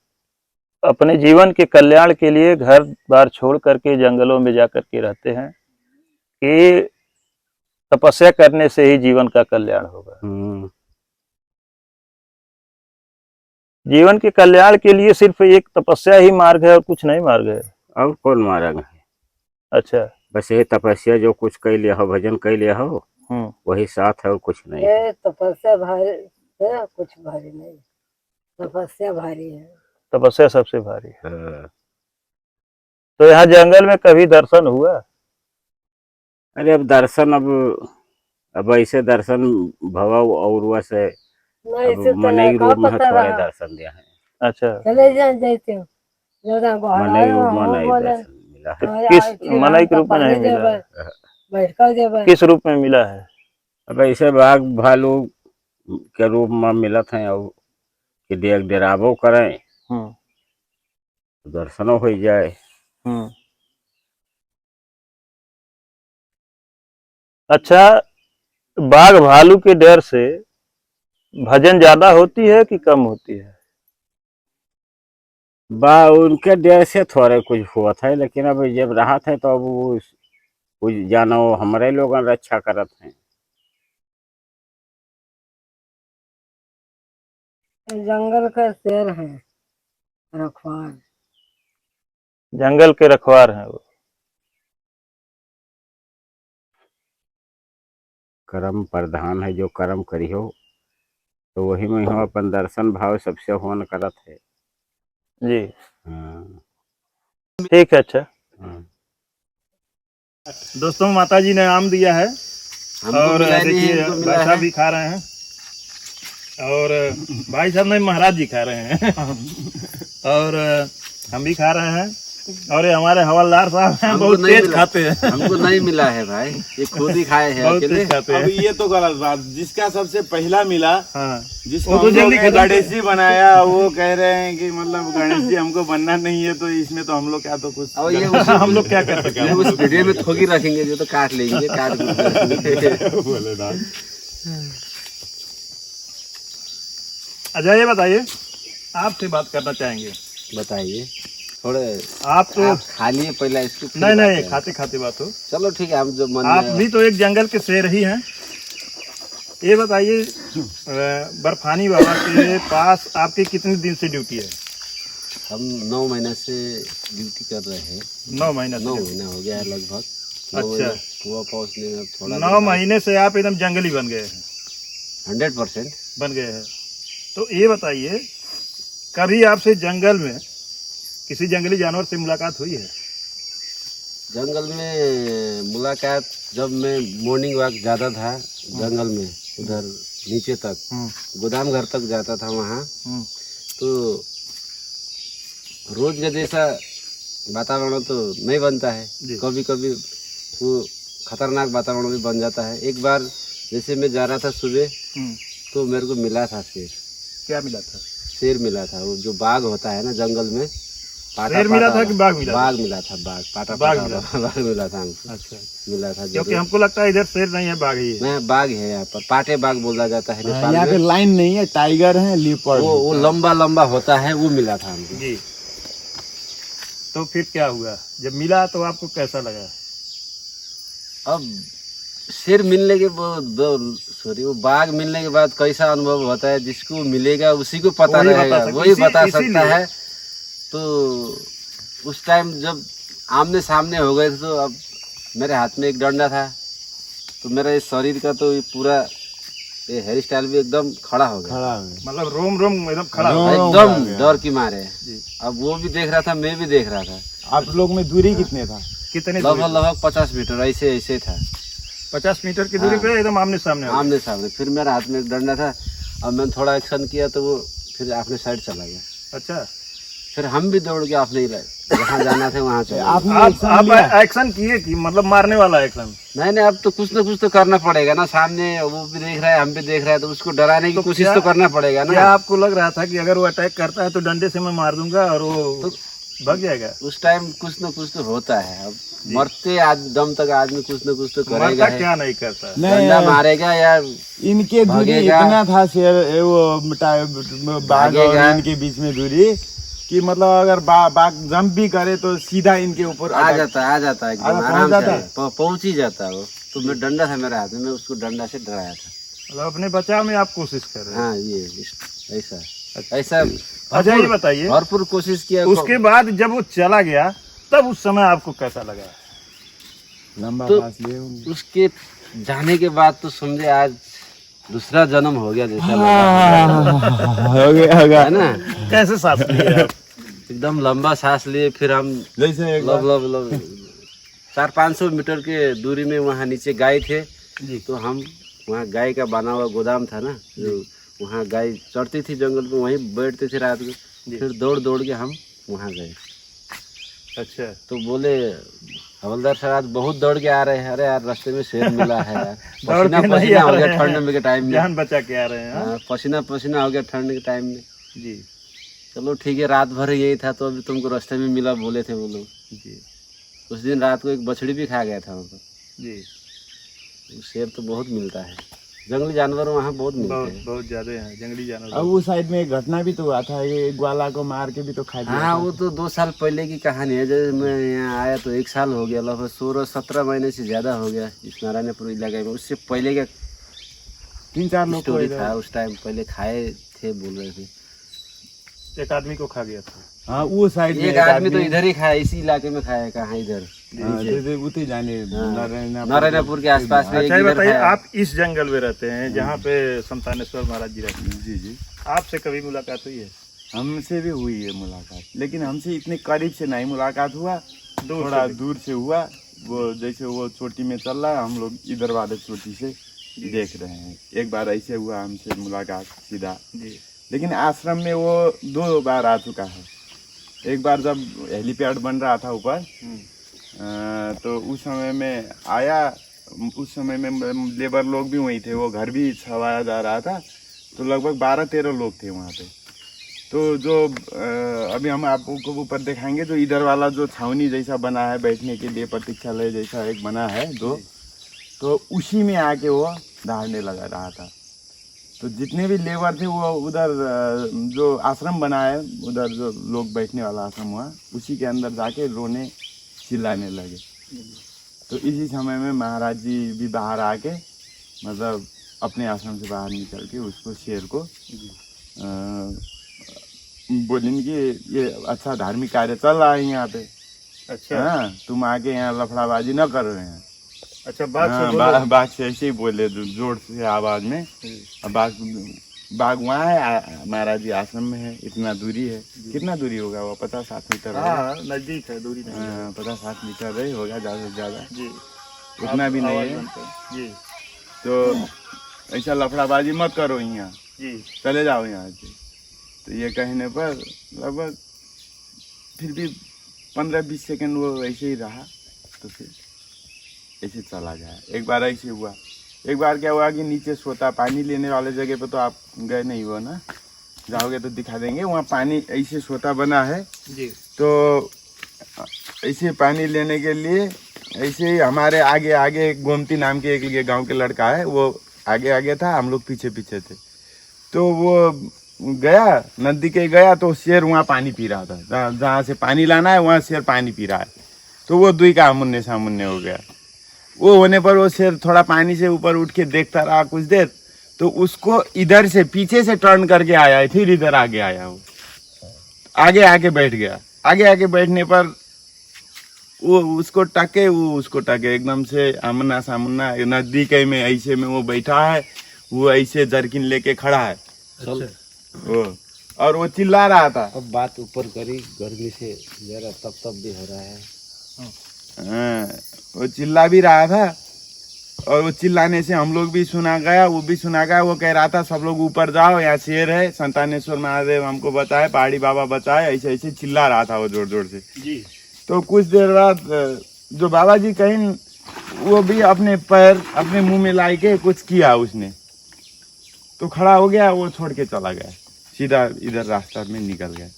अपने जीवन के कल्याण के लिए घर बार छोड़ करके जंगलों में जा करके रहते हैं कि तपस्या करने से ही जीवन का कल्याण होगा। जीवन के कल्याण के लिए सिर्फ एक तपस्या ही मार्ग है और कुछ नहीं मार्ग है। और कौन मार्ग है? अच्छा। बस ये तपस्या जो कुछ कर लिया हो, भजन कर लिया हो, वही साथ है और कुछ नहीं। ये तपस्या भारी है, कुछ भारी नहीं, तपस्या भारी है। तपस्या सबसे भारी है। तो यहाँ जंगल में कभी दर्शन हुआ? अरे अब दर्शन, अब ऐसे दर्शन भवा और वैसे मने रूप में थोड़े दर्शन दिया है। अच्छा। चले जाते हो मने रूप में नहीं दर्शन मिला है। किस मने के रूप में नहीं मिला है? किस रूप में मिला है? अब ऐसे बाघ भालू के रूप में मिलत है, और कि देख डेराबो करें, दर्शनों हो जाए। अच्छा, बाघ भालू के डर से भजन ज्यादा होती है कि कम होती है? उनके डर से थोड़े कुछ हुआ था, लेकिन अब जब रहा था तो अब वो कुछ जानो हमारे लोग रक्षा करत हैं। जंगल का शेर है, रखवार। जंगल के रखवार हैं वो। कर्म प्रधान है, जो कर्म करी हो तो वही में हो, अपन दर्शन भाव सबसे होन करत है जी। हाँ। ठीक है। अच्छा। दोस्तों, माता जी ने आम दिया है और देखिए भाई साहब भी खा रहे हैं, और भाई साहब नहीं, महाराज जी खा रहे हैं और हम भी खा रहे हैं, और ये हमारे हवलदार साहब हैं, बहुत तेज खाते हैं। हमको नहीं मिला है भाई, ये खुद ही खाए हैं अकेले। अभी ये तो गलत बात, जिसका सबसे पहला मिला, जिसको वो तो जल्दी गणेश जी बनाया, वो कह रहे हैं कि मतलब गणेश जी हमको बनना नहीं है, तो इसमें तो हम लोग क्या तो कुछ और ये हम लोग क्या कर सकते हैं? उस वीडियो में थोड़ी रखेंगे जो तो काट लेंगे, काट बोले ना। अच्छा, ये बताइए, आपसे बात करना चाहेंगे। बताइए थोड़े। आप तो खा लिए पहले इसको? नहीं, खाते खाते बात हो। चलो ठीक है, हम जो मन आप भी तो एक जंगल के शेर ही हैं। ये बताइए, बर्फानी बाबा के पास आपकी कितने दिन से ड्यूटी है? हम 9 महीने से ड्यूटी कर रहे हैं। 9 महीना 9 महीना हो गया है लगभग। अच्छा। हुआ पहुँचने में थोड़ा 9 महीने से आप एकदम जंगली बन गए हैं? 100% बन गए हैं। तो ये बताइए, कभी आपसे जंगल में किसी जंगली जानवर से मुलाकात हुई है? जंगल में मुलाकात, जब मैं मॉर्निंग वॉक जाता था जंगल में, उधर नीचे तक गोदाम घर तक जाता था, वहाँ तो रोज के जैसा वातावरण तो नहीं बनता है, कभी कभी वो खतरनाक वातावरण भी बन जाता है। एक बार जैसे मैं जा रहा था सुबह, तो मेरे को मिला था शेर। क्या मिला था? शेर मिला था, वो जो बाघ होता है ना जंगल में। शेर मिला था कि बाघ मिला? बाघ मिला था, बाघ पाटा बाघ मिला था हमको। अच्छा, मिला था, क्योंकि हमको लगता है इधर शेर नहीं है, बाघ ही है। नहीं, बाघ है यहाँ पर, पाटे बाघ बोला जाता है नेपाल यहाँ पे में। लाइन नहीं है, टाइगर है, लिपर्ड। वो लंबा लंबा होता है, वो मिला था हमको। जी। तो फिर क्या हुआ जब मिला, तो आपको कैसा लगा? अब शेर मिलने के वो बाघ मिलने के बाद कैसा अनुभव होता है, जिसको मिलेगा उसी को पता रहेगा, वही बता सकता है। तो उस टाइम जब आमने सामने हो गए थे, तो अब मेरे हाथ में एक डंडा था, तो मेरा इस शरीर का तो ये पूरा ये हेयर स्टाइल भी एकदम खड़ा हो गया, मतलब रोम रोम एकदम खड़ा हो एकदम डर की मारे। अब वो भी देख रहा था, मैं भी देख रहा था। आप लोग में दूरी कितने था? कितने लगभग 50 मीटर ऐसे था। 50 मीटर की दूरी पे एकदम आमने सामने हो गए। आमने सामने। फिर मेरे हाथ में एक डंडा था, अब मैंने थोड़ा एक्शन किया तो वो फिर अपने साइड चला गया। अच्छा, फिर हम भी दौड़ के अपने जहाँ जाना था वहाँ चले। आप एक्शन किए कि मतलब मारने वाला एक्शन? नहीं, अब तो कुछ ना कुछ तो करना पड़ेगा ना, सामने वो भी देख रहा है, हम भी देख रहे हैं, तो उसको डराने की कोशिश तो करना पड़ेगा ना। क्या आपको लग रहा था कि अगर वो अटैक करता है तो डंडे से मैं मार दूंगा और वो तो भाग जाएगा? उस टाइम कुछ ना कुछ तो होता है। अब मरते दम तक आदमी कुछ ना कुछ तो करेगा। क्या नहीं करता, डंडा मारेगा या इनके दूरी इतना था शेर वो बाघ और इनके बीच में दूरी कि मतलब अगर बाघ जंप भी करे तो सीधा इनके ऊपर आ जाता है एकदम आराम से पहुंच ही जाता है वो। तो मैं डंडा था मेरे हाथ में, मैं उसको डंडा से डराया था। मतलब अपने बचाव में आप कोशिश कर रहे हैं? हाँ, ये ऐसा अच्छा, ये बताइए, भरपूर कोशिश किया। उसके बाद जब वो चला गया तब उस समय आपको कैसा लगा? लंबा तो सांस लिए होंगे। उसके जाने के बाद तो समझे आज दूसरा जन्म हो गया जैसा हो गया है ना। कैसे सांस लिए आप? एकदम लंबा सांस लिए। फिर हम जैसे लब 400-500 मीटर के दूरी में वहाँ नीचे गाय थे, तो हम वहाँ गाय का बना हुआ गोदाम था ना, जो वहाँ गाय चढ़ती थी जंगल में, वहीं बैठते थे रात को। फिर दौड़ के हम वहाँ गए। अच्छा, तो बोले हवलदार सर आज बहुत दौड़ के आ रहे हैं। अरे यार, रास्ते में शेर मिला है यार। पसीना हो गया ठंड के टाइम में, जान बचा के आ रहे हैं। पसीना हो गया ठंड के टाइम में जी। चलो ठीक है, रात भर यही था, तो अभी तुमको रास्ते में मिला बोले थे वो लोग जी। उस दिन रात को एक बछड़ी भी खा गया था वहाँ पर जी। शेर तो बहुत मिलता है, जंगली जानवर वहाँ बहुत मिलते हैं, बहुत ज्यादा है जंगली जानवर। अब उस साइड में एक घटना भी तो हुआ था, ये ग्वाला को मार के भी तो खा दिया। हाँ, वो तो 2 साल पहले की कहानी है। जब मैं यहाँ आया तो 1 साल हो गया, लगभग 16-17 महीने से ज्यादा हो गया इस नारायणपुर इलाके में। उससे पहले का 3-4 लोग स्टोरी था। उस टाइम पहले खाए थे, बोल रहे थे। एक आदमी को खा गया था। हाँ, वो साइड में एक आदमी तो इधर ही खाया, इसी इलाके में खाया। कहाँ इधर? उतनी जाने नारायणपुर के आसपास में। अच्छा, बताइए, आप इस जंगल में रहते हैं जहाँ पे संतानेश्वर महाराज जी रहते हैं। जी। आपसे कभी मुलाकात हुई है? हमसे भी हुई है मुलाकात, लेकिन हमसे इतने करीब से नहीं मुलाकात हुआ, थोड़ा दूर से हुआ। वो जैसे वो चोटी में चल रहा है, हम लोग इधर वाले चोटी से देख रहे हैं। एक बार ऐसे हुआ हमसे मुलाकात सीधा जी। लेकिन आश्रम में वो 2 बार आ चुका है। एक बार जब हेलीपैड बन रहा था ऊपर, तो उस समय में आया। उस समय में लेबर लोग भी वहीं थे, वो घर भी छवाया जा रहा था, तो लगभग 12-13 लोग थे वहाँ पे। तो जो अभी हम आपको ऊपर दिखाएंगे, जो इधर वाला जो छावनी जैसा बना है बैठने के लिए, प्रतीक्षालय जैसा एक बना है 2, तो उसी में आके वो दहाड़ने लगा रहा था। तो जितने भी लेबर थे वो उधर जो आश्रम बना है, उधर जो लोग बैठने वाला आश्रम हुआ, उसी के अंदर जाके रोने चिल्लाने लगे। तो इसी समय में महाराज जी भी बाहर आके, मतलब अपने आश्रम से बाहर निकल के उसको शेर को बोलेंगे कि ये अच्छा धार्मिक कार्य चल रहा है यहाँ पे। अच्छा, हाँ, तुम आके यहाँ लफड़ाबाजी न कर रहे हैं। अच्छा, बाघ से ऐसे ही बोले जोर से आवाज में। बाघ वहाँ है, महाराज जी आश्रम में है, इतना दूरी है। कितना दूरी होगा वो? 50-60 मीटर। हाँ, नजदीक है, दूरी नहीं है। 50-60 मीटर ही होगा, ज़्यादा से ज़्यादा जी। उतना भी नहीं है जी। तो ऐसा लफड़ाबाजी मत करो यहाँ जी, चले जाओ यहाँ से। तो ये कहने पर लगभग फिर भी 15-20 सेकंड वो ऐसे ही रहा, तो फिर ऐसे चला गया। एक बार ऐसे हुआ। एक बार क्या हुआ कि नीचे सोता पानी लेने वाले जगह पे, तो आप गए नहीं हो ना, जाओगे तो दिखा देंगे। वहाँ पानी ऐसे सोता बना है जी। तो ऐसे पानी लेने के लिए ऐसे ही हमारे आगे आगे गोमती नाम के एक गांव के लड़का है, वो आगे आगे था, हम लोग पीछे पीछे थे। तो वो गया, नदी के गया, तो शेर वहाँ पानी पी रहा था। जहाँ से पानी लाना है वहाँ शेर पानी पी रहा है। तो वो 2 का आमुन्ने सामुन्ने हो गया। वो होने पर वो शेर थोड़ा पानी से ऊपर उठ के देखता रहा कुछ देर, तो उसको इधर से पीछे से टर्न करके आया है, फिर इधर आगे आया, वो आगे आके बैठ गया। आगे आके बैठने पर वो उसको टके एकदम से आमना सामना नजदीक में ऐसे में वो बैठा है, वो ऐसे जरकिन लेके खड़ा है वो, और वो चिल्ला रहा था। अब बात ऊपर करी, गर्मी से जरा तप भी हो रहा है। हाँ, वो चिल्ला भी रहा था, और वो चिल्लाने से हम लोग भी सुना गया, वो भी सुना गया। वो कह रहा था सब लोग ऊपर जाओ, यहाँ शेर है, संतानेश्वर महादेव हमको बताए, पहाड़ी बाबा बताए, ऐसे ऐसे चिल्ला रहा था वो जोर जोर से जी। तो कुछ देर बाद जो बाबा जी कहीं, वो भी अपने पैर अपने मुंह में ला के कुछ किया उसने, तो खड़ा हो गया, वो छोड़ के चला गया, सीधा इधर रास्ता में निकल गया।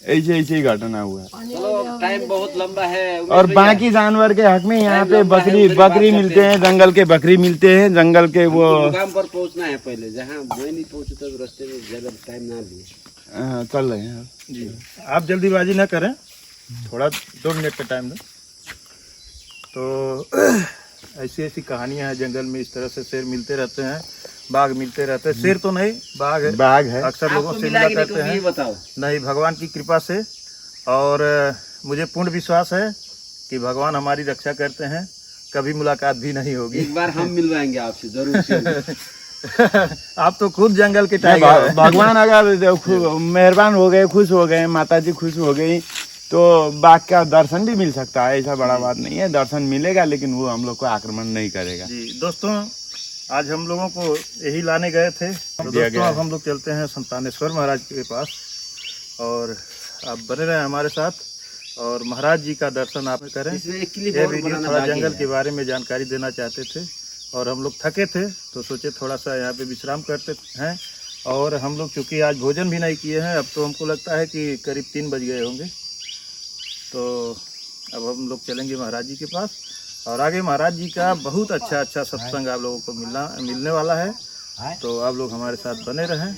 ऐसे ऐसे ही घटना हुआ। चलो टाइम बहुत लंबा है। और बाकी जानवर के हक में यहाँ पे बकरी मिलते हैं, जंगल के बकरी मिलते हैं, जंगल के वो मुकाम पर पहुँचना है पहले, जहाँ मैं नहीं पहुँचू तब रास्ते में ज्यादा टाइम ना लिए। चल रहे हैं जी। आप जल्दीबाजी ना करें, थोड़ा 2 मिनट का टाइम दें। तो ऐसी ऐसी कहानियां हैं जंगल में, इस तरह से शेर मिलते रहते हैं, बाघ मिलते रहते हैं। शेर तो नहीं, बाघ है, बाघ है। अक्सर लोगों से मिला करते हैं। बताओ। नहीं, भगवान की कृपा से, और मुझे पूर्ण विश्वास है कि भगवान हमारी रक्षा करते हैं, कभी मुलाकात भी नहीं होगी। एक बार हम मिलवाएंगे आपसे जरूर। आप तो खुद जंगल के टाइगर हैं। भगवान अगर मेहरबान हो गए, खुश हो गए, माता जी खुश हो गई, तो बाघ का दर्शन भी मिल सकता है। ऐसा बड़ा बात नहीं है, दर्शन मिलेगा, लेकिन वो हम लोग को आक्रमण नहीं करेगा। जी दोस्तों, आज हम लोगों को यही लाने गए थे। तो दोस्तों अब हम लोग चलते हैं संतानेश्वर महाराज के पास, और आप बने रहें हमारे साथ, और महाराज जी का दर्शन आप करें। ये वीडियो थोड़ा जंगल के बारे में जानकारी देना चाहते थे, और हम लोग थके थे तो सोचे थोड़ा सा यहाँ पे विश्राम करते हैं। और हम लोग चूँकि आज भोजन भी नहीं किए हैं, अब तो हमको लगता है कि करीब 3 बज गए होंगे। तो अब हम लोग चलेंगे महाराज जी के पास, और आगे महाराज जी का बहुत अच्छा सत्संग आप लोगों को मिलने वाला है। तो आप लोग हमारे साथ बने रहें।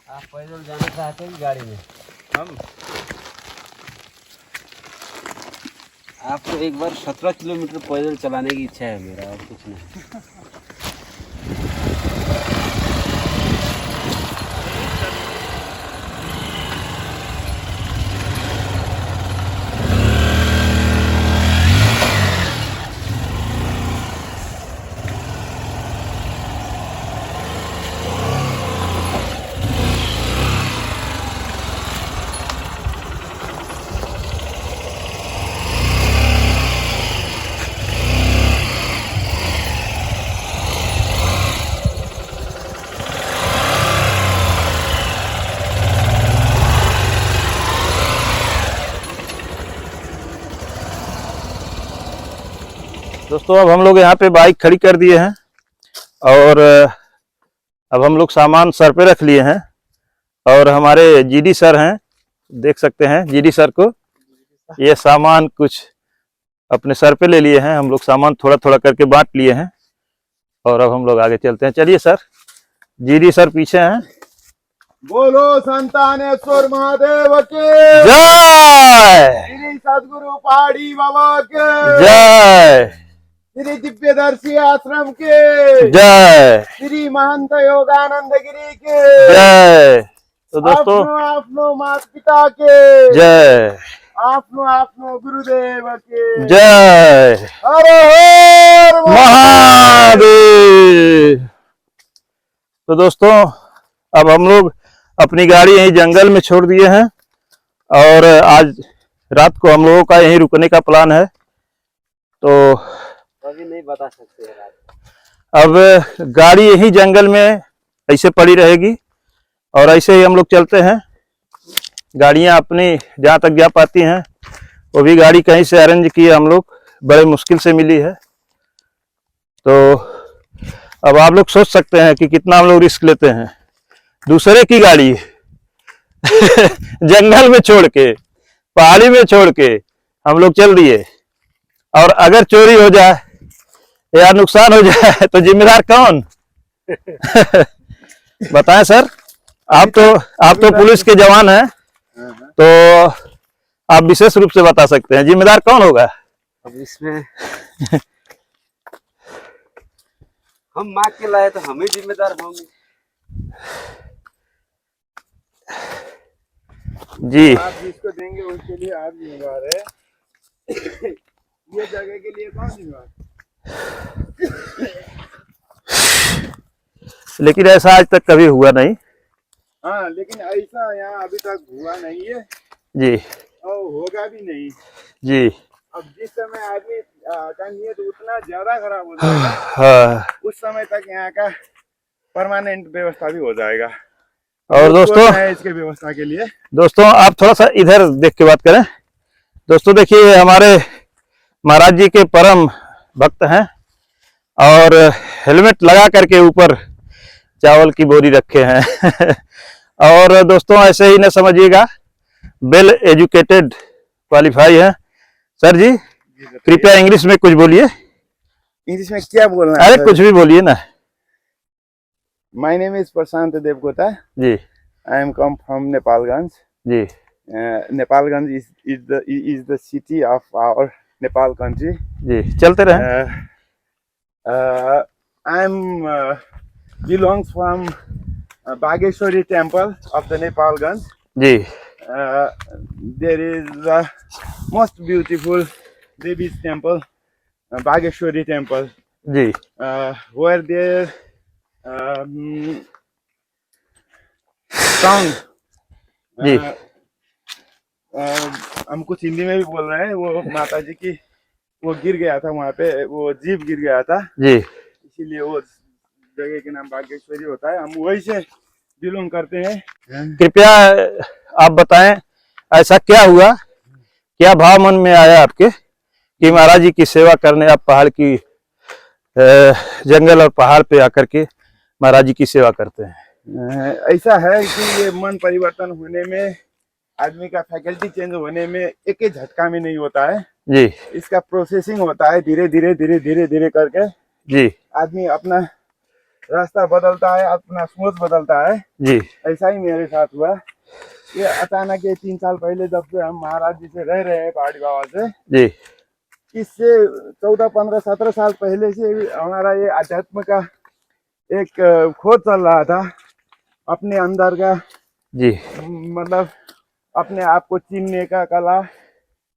आप पैदल जाना चाहते हैं गाड़ी में? हम आपको एक बार 17 किलोमीटर पैदल चलाने की इच्छा है मेरा, और कुछ नहीं। दोस्तों अब हम लोग यहाँ पे बाइक खड़ी कर दिए हैं, और अब हम लोग सामान सर पे रख लिए हैं, और हमारे जीडी सर हैं, देख सकते हैं जीडी सर को, ये सामान कुछ अपने सर पे ले लिए हैं। हम लोग सामान थोड़ा थोड़ा करके बांट लिए हैं, और अब हम लोग आगे चलते हैं। चलिए सर, जीडी सर पीछे हैं। बोलो संतानेश्वर महादेव के जय, श्री सदगुरु पहाड़ी बाबा के जय, श्री दिव्यदर्शी आश्रम के जय, श्री महंत योगानंद गिरी के जय। तो दोस्तों आपनो माता पिता के जय, आपनो गुरुदेव के जय, हर हर महादेव। तो दोस्तों अब हम लोग अपनी गाड़ी यहीं जंगल में छोड़ दिए हैं, और आज रात को हम लोगों का यहीं रुकने का प्लान है। तो अभी नहीं बता सकते हैं रात। अब गाड़ी यहीं जंगल में ऐसे पड़ी रहेगी और ऐसे ही हम लोग चलते हैं। गाड़ियां अपनी जहाँ तक जा पाती हैं, वो भी गाड़ी कहीं से अरेंज की हम लोग, बड़े मुश्किल से मिली है। तो अब आप लोग सोच सकते हैं कि कितना हम लोग रिस्क लेते हैं, दूसरे की गाड़ी जंगल में छोड़ के, पहाड़ी में छोड़ के हम लोग चल दिए। और अगर चोरी हो जाए या नुकसान हो जाए तो जिम्मेदार कौन? बताएं सर। आप तो पुलिस के जवान हैं, तो आप विशेष रूप से बता सकते हैं जिम्मेदार कौन होगा? अब इसमें हम मांग के लाए तो हम ही जिम्मेदार होंगे। जी आप जिसको देंगे उसके लिए आप जिम्मेवार है। ये जगह के लिए कौन जिम्मेवार? लेकिन ऐसा आज तक कभी हुआ नहीं। हाँ, लेकिन ऐसा यहाँ अभी तक हुआ नहीं है जी और होगा भी नहीं। जी। अब जिस समय आदमी का नियत उतना ज्यादा खराब हो जाएगा, हाँ। उस समय तक यहाँ का परमानेंट व्यवस्था भी हो जाएगा। और दोस्तों, इसके व्यवस्था के लिए दोस्तों आप थोड़ा सा इधर देख के बात करें। दोस्तों देखिए, हमारे महाराज जी के परम भक्त हैं और हेलमेट लगा करके ऊपर चावल की बोरी रखे हैं। और दोस्तों ऐसे ही न समझिएगा, वेल एजुकेटेड क्वालिफाई है। सर जी कृपया इंग्लिश में कुछ बोलिए। इंग्लिश में क्या बोलना है? अरे कुछ भी बोलिए ना। My name is Prashant Devkota. जी। I am come from Nepalganj. जी। Nepalganj is the city of our Nepal country. जी चलते रहे। I am belongs from Bageshwari temple of the Nepalganj. जी। There is the most beautiful Devi's temple, Bageshwari temple, जी। where there song. जी। हम कुछ हिंदी में भी बोल रहे हैं। वो माता जी की वो गिर गया था वहाँ पे, वो जीव गिर गया था जी। इसीलिए वो जगह के नाम बागेश्वरी होता है। हम वही से बिलोंग करते हैं। कृपया आप बताएं ऐसा क्या हुआ, क्या भाव मन में आया आपके कि महाराज जी की सेवा करने आप पहाड़ की जंगल और पहाड़ पे आकर के महाराज जी की सेवा करते हैं? ऐसा है कि ये मन परिवर्तन होने में, आदमी का फैकल्टी चेंज होने में एक ही झटका में नहीं होता है जी। इसका प्रोसेसिंग होता है, धीरे धीरे धीरे धीरे धीरे करके जी। आदमी अपना रास्ता बदलता है, अपना सोच बदलता है। जी। ऐसा ही मेरे साथ हुआ। ये अचानक ये 3 साल पहले जब से हम महाराज जी से रह रहे हैं पहाड़ी बाबा से, जी। इससे 14, 15, 17 साल पहले से हमारा ये अध्यात्म का एक खोज चल रहा था अपने अंदर का। जी। मतलब अपने आप को चिनने का कला,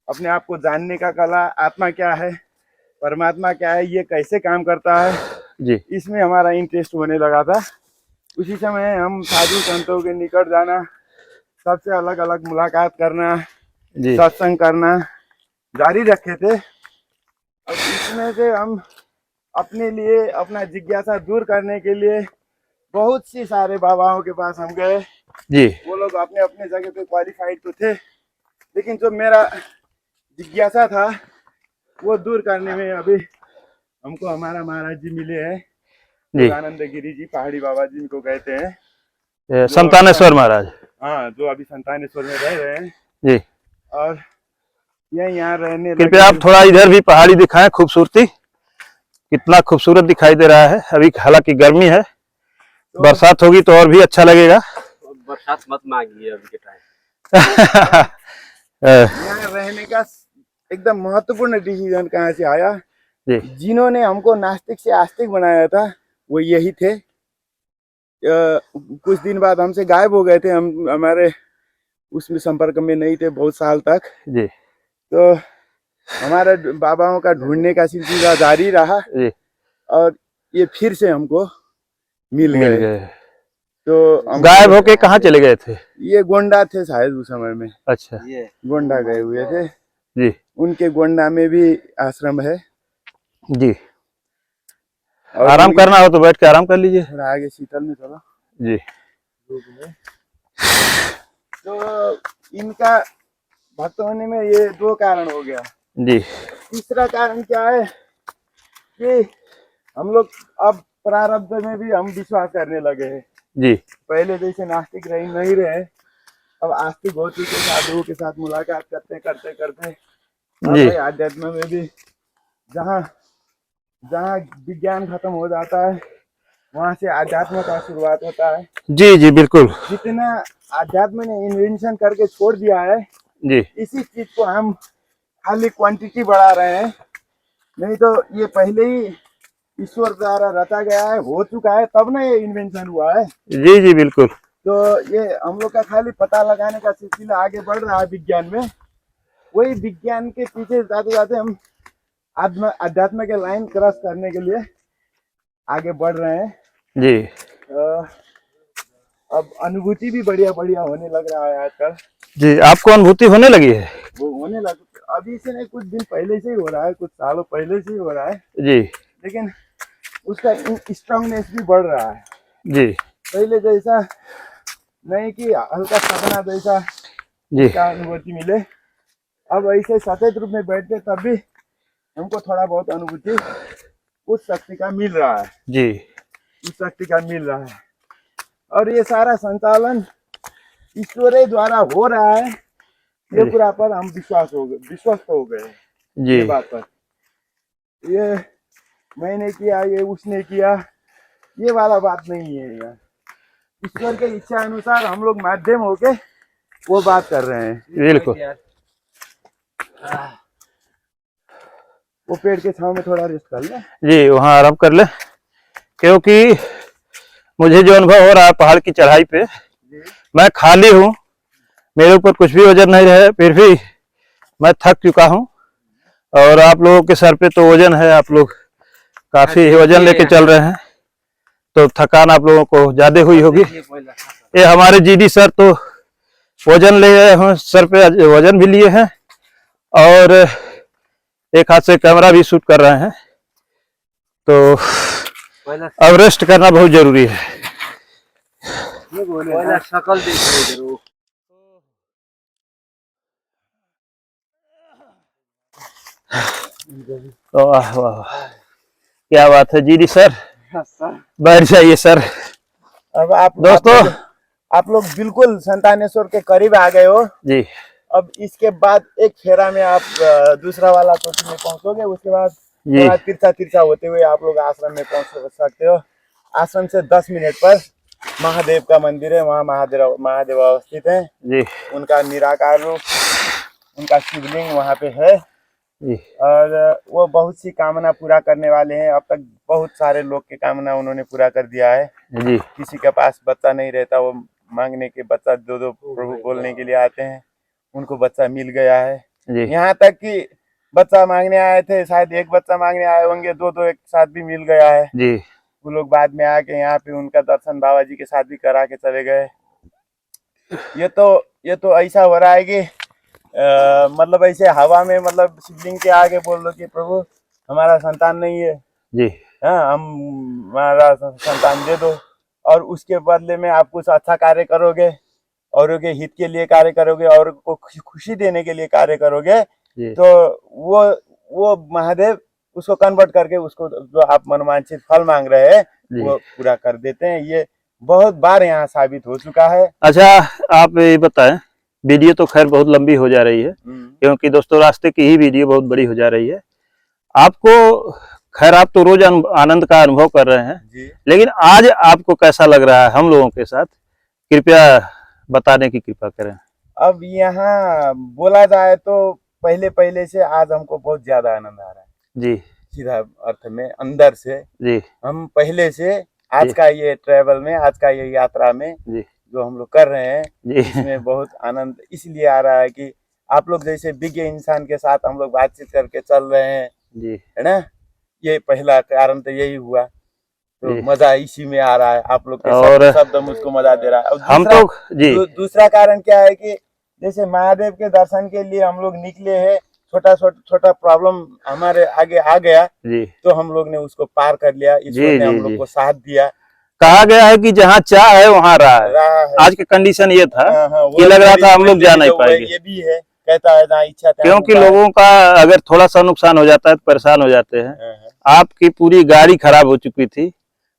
अपने आप को जानने का कला, आत्मा क्या है, परमात्मा क्या है, ये कैसे काम करता है, जी। इसमें हमारा इंटरेस्ट होने लगा था। उसी समय हम साधु संतों के निकट जाना, सबसे अलग अलग मुलाकात करना, सत्संग करना जारी रखे थे। अब इसमें से हम अपने लिए अपना जिज्ञासा दूर करने के लिए बहुत सी सारे बाबाओं के पास हम गए। जी। वो लोग अपने अपने जगह पे क्वालिफाइड तो थे, लेकिन जो मेरा जिज्ञासा था वो दूर करने में अभी हमको हमारा महाराज जी मिले हैं, आनंद गिरी जी, पहाड़ी बाबा जी इनको कहते हैं, संतानेश्वर महाराज। हाँ, जो अभी संतानेश्वर में रह रहे हैं जी। और यहाँ रहने। कृपया आप थोड़ा इधर भी पहाड़ी दिखाएं, खूबसूरती कितना खूबसूरत दिखाई दे रहा है। अभी हालांकि गर्मी है, तो बरसात होगी तो और भी अच्छा लगेगा। बरसात मत मांगिए अभी के टाइम। यहाँ रहने का एकदम महत्वपूर्ण डिसीजन कहाँ से आया? जिन्होंने हमको नास्तिक से आस्तिक बनाया था वो यही थे। कुछ दिन बाद हमसे गायब हो गए थे, हम हमारे उसमें संपर्क में नहीं थे बहुत साल तक जी। तो हमारे बाबाओं का ढूंढने का सिलसिला जारी रहा जी। और ये फिर से हमको मिल गए। तो हम गायब होके कहाँ चले गए थे? ये गोंडा थे शायद उस समय में, अच्छा गोंडा गए हुए थे जी उनके। गोंडा में भी आश्रम है जी। और आराम करना हो तो बैठ के आराम कर लीजिए। थोड़ा आगे शीतल में चलो जी। तो इनका भक्त होने में ये 2 कारण हो गया। जी तीसरा कारण क्या है कि हम लोग अब प्रारब्ध में भी हम विश्वास करने लगे हैं। जी पहले जैसे नास्तिक नहीं रहे, अब आस्तिक हो चुके, साधुओं के साथ मुलाकात करते करते करते अब जी। भाई आध्यात्म में भी जहाँ जहाँ विज्ञान खत्म हो जाता है वहां से आध्यात्म का शुरुआत होता है। जी जी बिल्कुल जितना आध्यात्म ने इन्वेंशन करके छोड़ दिया है, जी इसी चीज को हम खाली क्वांटिटी बढ़ा रहे हैं। नहीं तो ये पहले ही ईश्वर द्वारा रचा गया है, हो चुका है, तब ना ये इन्वेंशन हुआ है। जी जी बिल्कुल। तो ये हम लोग का खाली पता लगाने का सिलसिला आगे बढ़ रहा है विज्ञान में। वही विज्ञान के पीछे जाते जाते हम अध्यात्म के लाइन क्रॉस करने के लिए आगे बढ़ रहे हैं। जी अब अनुभूति भी बढ़िया बढ़िया होने लग रहा है आजकल। जी आपको अनुभूति होने लगी है? वो होने लग, अभी से नहीं, कुछ दिन पहले से ही हो रहा है, कुछ सालों पहले से ही हो रहा है, जी लेकिन उसका स्ट्रांगनेस भी बढ़ रहा है। जी पहले जैसा नहीं कि हल्का सपना जैसा जी का अनुभूति मिले, अब ऐसे सचेत रूप में बैठते तब भी हमको थोड़ा बहुत अनुभूति उस शक्ति का मिल रहा है। जी उस शक्ति का मिल रहा है और ये सारा संचालन ईश्वर द्वारा हो रहा है, ये पूरा पर हम विश्वस्त हो गए जी ये बात पर। ये मैंने किया, ये उसने किया, ये वाला बात नहीं है यार। ईश्वर के इच्छा अनुसार हम लोग माध्यम होके वो बात कर रहे हैं। बिल्कुल। वो पेड़ के छांव में थोड़ा रेस्ट कर ले। जी वहाँ आराम कर ले, क्योंकि मुझे जो अनुभव हो रहा है पहाड़ की चढ़ाई पे, मैं खाली हूँ, मेरे ऊपर कुछ भी वजन नहीं रहे, फिर भी मैं थक चुका हूँ। और आप लोगों के सर पे तो वजन है, आप लोग काफी वजन लेके चल रहे हैं, तो थकान आप लोगों को ज्यादा हुई होगी। ये हमारे जीडी सर तो वजन ले गए हैं, सर पे वजन भी लिए हैं और एक हाथ से कैमरा भी शूट कर रहे हैं, तो अब रेस्ट करना बहुत जरूरी है। शकल देख रहे जरूर। वाह वाह क्या बात है जीडी सर, बैठ जाइए सर। अब आप दोस्तों आप लोग बिल्कुल संतानेश्वर के करीब आ गए हो जी। अब इसके बाद एक फेरा में आप दूसरा वाला चोटी में पहुंचोगे, उसके बाद जी थोड़ा तिरछा तिरछा होते हुए आप लोग आश्रम में पहुंच सकते हो। आश्रम से 10 मिनट पर महादेव का मंदिर है, वहाँ महादेव अवस्थित है जी उनका निराकार रूप, उनका शिवलिंग वहाँ पे है जी और वो बहुत सी कामना पूरा करने वाले हैं। अब तक बहुत सारे लोग की कामना उन्होंने पूरा कर दिया है। जी किसी के पास बच्चा नहीं रहता, वो मांगने के बच्चा दो प्रभु बोलने के लिए आते हैं, उनको बच्चा मिल गया है। जी यहाँ तक कि बच्चा मांगने आए थे, शायद एक बच्चा मांगने आए होंगे, दो एक साथ भी मिल गया है। जी वो लोग बाद में आके यहाँ पे उनका दर्शन बाबा जी के साथ भी करा के चले गए। ये तो ऐसा हो रहा है कि मतलब ऐसे हवा में, मतलब शिवलिंग के आगे बोल दो कि प्रभु हमारा संतान नहीं है, जी हाँ हमारा संतान दे दो, और उसके बदले में आप कुछ अच्छा कार्य करोगे, औरों के हित के लिए कार्य करोगे, और को खुशी देने के लिए कार्य करोगे, तो वो महादेव उसको कन्वर्ट करके उसको जो आप मनोवांछित फल मांग रहे हैं वो पूरा कर देते हैं। ये बहुत बार यहाँ साबित हो चुका है। अच्छा आप ये बताएं, वीडियो तो खैर बहुत लंबी हो जा रही है, क्योंकि दोस्तों रास्ते की ही वीडियो बहुत बड़ी हो जा रही है। आपको खैर आप तो रोज आनंद का अनुभव कर रहे हैं जी। लेकिन आज आपको कैसा लग रहा है हम लोगों के साथ, कृपया बताने की कृपा करें। अब यहाँ बोला जाए तो पहले से आज हमको बहुत ज्यादा आनंद आ रहा है जी, सीधा अर्थ में, अंदर से जी हम पहले से आज का ये ट्रेवल में, आज का ये यात्रा में जी जो हम लोग कर रहे हैं जी इसमें बहुत आनंद इसलिए आ रहा है कि आप लोग जैसे विज्ञ इंसान के साथ हम लोग बातचीत करके चल रहे हैं, जी है ना। ये पहला कारण तो यही हुआ। तो जी। मजा इसी में आ रहा है। आप लोग के और शब्द मुझको मजा दे रहा है। और हम दूसरा- तो जी दूसरा कारण क्या है कि जैसे महादेव के दर्शन के लिए हम लोग निकले हैं, छोटा प्रॉब्लम हमारे आगे आ गया जी तो हम लोग ने उसको पार कर लिया। ईश्वर जी ने हम जी लोग जी को साथ दिया। कहा गया है कि जहाँ चाह है वहाँ राह है। रहा है। आज की कंडीशन ये था हाँ, कि लग रहा था हम लोग जा नहीं पाएंगे, ये भी है, कहता है जहाँ इच्छा तहाँ क्योंकि उपाय। लोगों का अगर थोड़ा सा नुकसान हो जाता है तो परेशान हो जाते हैं। हाँ, हाँ। आपकी पूरी गाड़ी खराब हो चुकी थी,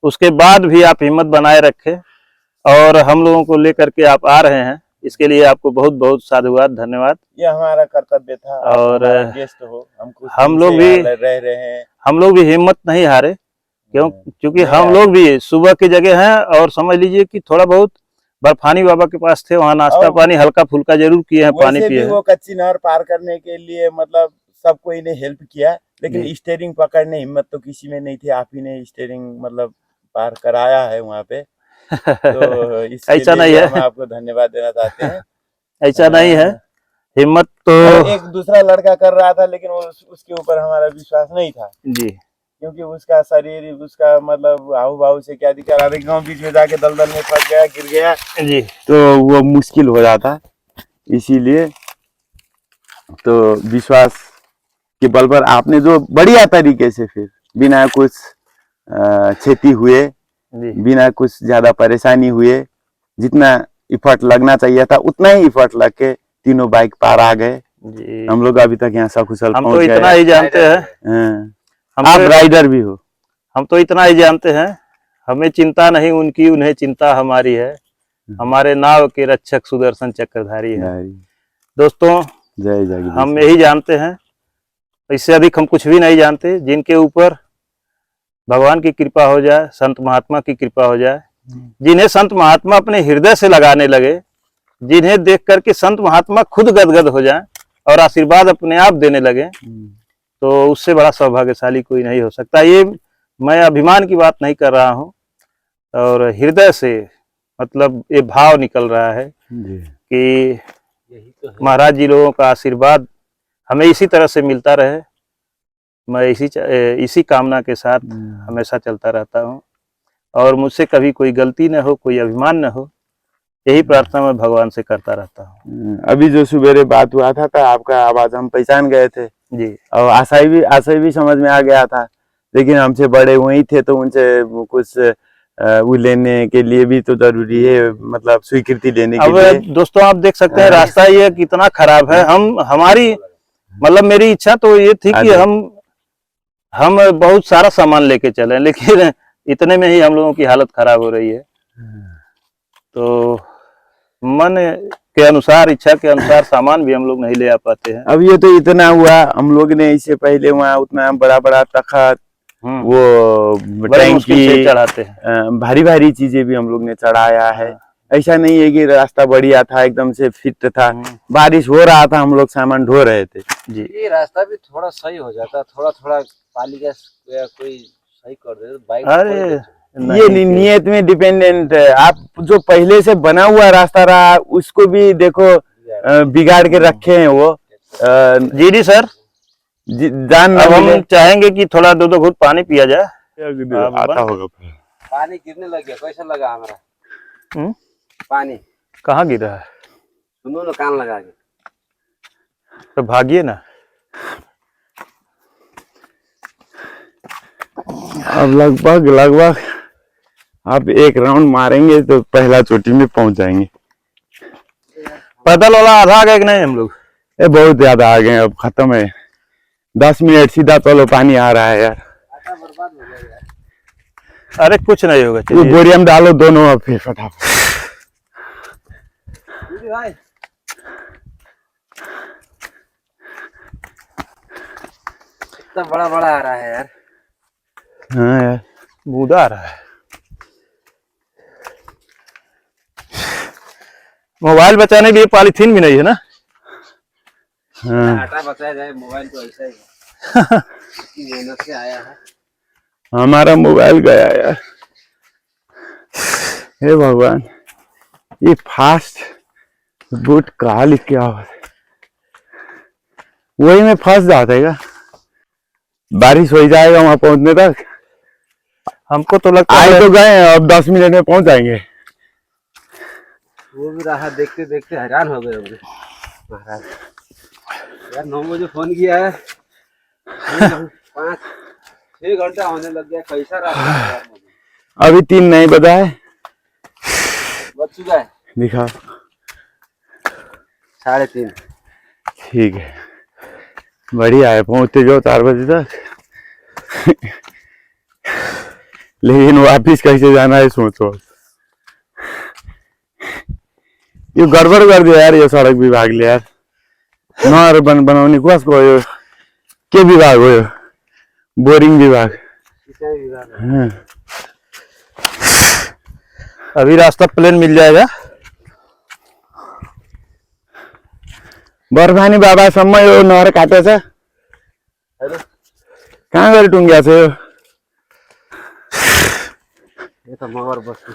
उसके बाद भी आप हिम्मत बनाए रखे और हम लोगों को लेकर के आप आ रहे हैं, इसके लिए आपको बहुत बहुत साधुवाद, धन्यवाद। ये हमारा कर्तव्य था। आप और हमारा गेस्ट हो, हम कुछ हम दिन लोग से भी यहाँ रह रहे हैं। हम लोग भी हिम्मत नहीं हारे, क्योंकि हम लोग भी सुबह की जगह हैं और समझ लीजिए कि थोड़ा बहुत बर्फानी बाबा के पास थे, वहाँ नाश्ता और पानी हल्का फुल्का जरूर किए हैं, पानी वैसे पिए भी हैं। वो कच्ची नहर पार करने के लिए मतलब सबको इन्हें हेल्प किया, लेकिन जी। स्टीयरिंग पकड़ने हिम्मत तो किसी में नहीं थी। आप ही ने स्टीयरिंग मतलब पार कराया है वहाँ पे, तो इसके ऐसा लिए नहीं भी है, हम आपको धन्यवाद देना चाहते हैं। ऐसा नहीं है, हिम्मत तो और एक दूसरा लड़का कर रहा था, लेकिन उसके ऊपर हमारा विश्वास नहीं था, जी क्योंकि उसका शरीर, उसका मतलब हाउ भाव से क्या दिखा रहा था, गाँव बीच में जाके दलदल में फंस गया, गिर गया, जी तो वो मुश्किल हो जाता। इसीलिए तो विश्वास के बल पर आपने जो बढ़िया तरीके से फिर बिना कुछ क्षति हुए, जी बिना कुछ ज्यादा परेशानी हुए, जितना इफर्ट लगना चाहिए था उतना ही इफर्ट लग के तीनों बाइक पार आ गए। जी हम लोग अभी तक यहाँ सकुशल हम तो पहुंच इतना गए। ही जानते हैं, हाँ। हम आप तो राइडर भी हो। हम तो इतना ही जानते हैं, हमें चिंता नहीं उनकी, उन्हें चिंता हमारी है। हमारे नाव के रक्षक सुदर्शन चक्रधारी है। दोस्तों जय जय। हम यही जानते हैं, इससे अधिक हम कुछ भी नहीं जानते। जिनके ऊपर भगवान की कृपा हो जाए, संत महात्मा की कृपा हो जाए, जिन्हें संत महात्मा अपने हृदय से लगाने लगे, जिन्हें देख करके संत महात्मा खुद गदगद हो जाएं और आशीर्वाद अपने आप देने लगे, तो उससे बड़ा सौभाग्यशाली कोई नहीं हो सकता। ये मैं अभिमान की बात नहीं कर रहा हूँ, और हृदय से मतलब ये भाव निकल रहा है कि महाराज जी लोगों का आशीर्वाद हमें इसी तरह से मिलता रहे। मैं इसी कामना के साथ हमेशा चलता रहता हूँ, और मुझसे कभी कोई गलती न हो, कोई अभिमान न हो, यही प्रार्थना मैं भगवान से करता रहता हूँ। अभी जो सुबेरे बात हुआ था तो आपका आवाज हम पहचान गए थे जी, और आशय भी समझ में आ गया था, लेकिन हमसे बड़े वही थे तो उनसे कुछ वो लेने के लिए भी तो जरूरी है, मतलब स्वीकृति लेने के लिए। अब दोस्तों आप देख सकते हैं रास्ता ये कितना खराब है। हमारी मतलब मेरी इच्छा तो ये थी कि हम बहुत सारा सामान लेके चले, लेकिन इतने में ही हम लोगों की हालत खराब हो रही है। तो मन के अनुसार, इच्छा के अनुसार सामान भी हम लोग नहीं ले आ पाते हैं। अब ये तो इतना हुआ, हम लोग ने इससे पहले वहाँ उतना बड़ा बड़ा तखत, वो टैंकी चढ़ाते हैं, भारी भारी चीजें भी हम लोग ने चढ़ाया है। ऐसा नहीं है कि रास्ता बढ़िया था, एकदम से फिट था, बारिश हो रहा था, हम लोग सामान ढो रहे थे जी। ये रास्ता भी थोड़ा सही हो जाता, थोड़ा थोड़ा पाली का कोई सही कर दे तो बाइक। अरे ये नियत में डिपेंडेंट है। आप जो पहले से बना हुआ रास्ता रहा उसको भी देखो बिगाड़ के रखे हैं वो। जी सर, जान अब हम चाहेंगे कि थोड़ा दो घूंट पानी पिया जाए। आता होगा पानी गिरने लग गया, कैसा लगा हमारा पानी? कहाँ गिरा है? सुनो ना, कान लगा के तो भागिए ना। अब लगभग आप एक राउंड मारेंगे तो पहला चोटी में पहुंच जाएंगे। पैदल वाला आधा आ गए कि नहीं हम लोग? ये बहुत ज्यादा आ गए, अब खत्म है। 10 मिनट सीधा चलो, पानी आ रहा है यार। बर्बाद हो गया। अरे कुछ नहीं होगा, वो बोरिया में डालो दोनों, अब फिर फटाफट। भाई इतना बड़ा बड़ा आ रहा है यार। हाँ यार, बूढ़ा आ रहा है। मोबाइल बचाने के लिए पॉलीथीन भी नहीं है ना? हाँ। आटा बचाया जाए, मोबाइल तो ऐसा ही है। इतनी मेहनत से आया है। हमारा मोबाइल गया यार। हे भगवान, ये फास्ट बूट कहा लिख के आओ, वही में फंस जाता है। बारिश हो जाएगा वहां पहुंचने तक। हमको तो लगता आए है तो गए, अब 10 मिनट में पहुंच जाएंगे। वो भी रहा देखते देखते हैरान हो गए हमने। महाराज यार 9 बजे फोन किया है, 5-6 घंटा होने लग गया। कैसा रहा? अभी 3 नहीं बजा है, बच चुका है दिखा 3:30। ठीक है, बढ़िया है, पहुंचते जाओ 4 बजे तक। लेकिन वापिस कैसे जाना है सोचो। ये गड़बड़ कर दिया यार ये सड़क विभाग ले यार। नहर बनाउने कसको हो, के विभाग हो, बोरिंग विभाग। हाँ। अभी रास्ता प्लेन मिल जाएगा। बर्फानी बाबासम्म यो नहर काटेछ, कहाँ गएर टुङ्ग्या छ यो? ये तो मगर बस्ती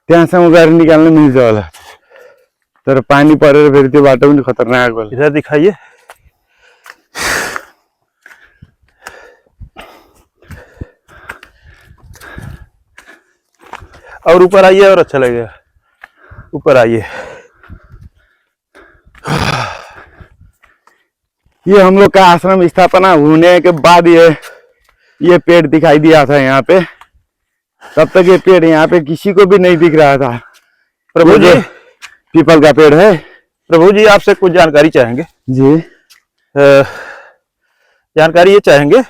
त्यहाँसम्म गएर निकाल्न मिल्छ होला, तर पानी परेर फेरि त्यो बाटो पनि खतरनाक होला। इधर दिखाइए। और ऊपर आइए और अच्छा लगेगा, ऊपर आइए। ये हम लोग का आश्रम स्थापना होने के बाद ये पेड़ दिखाई दिया था यहाँ पे। तब तक ये पेड़ यहाँ पे किसी को भी नहीं दिख रहा था। प्रभु जी, पीपल का पेड़ है। प्रभु जी आपसे कुछ जानकारी चाहेंगे जी। जानकारी ये चाहेंगे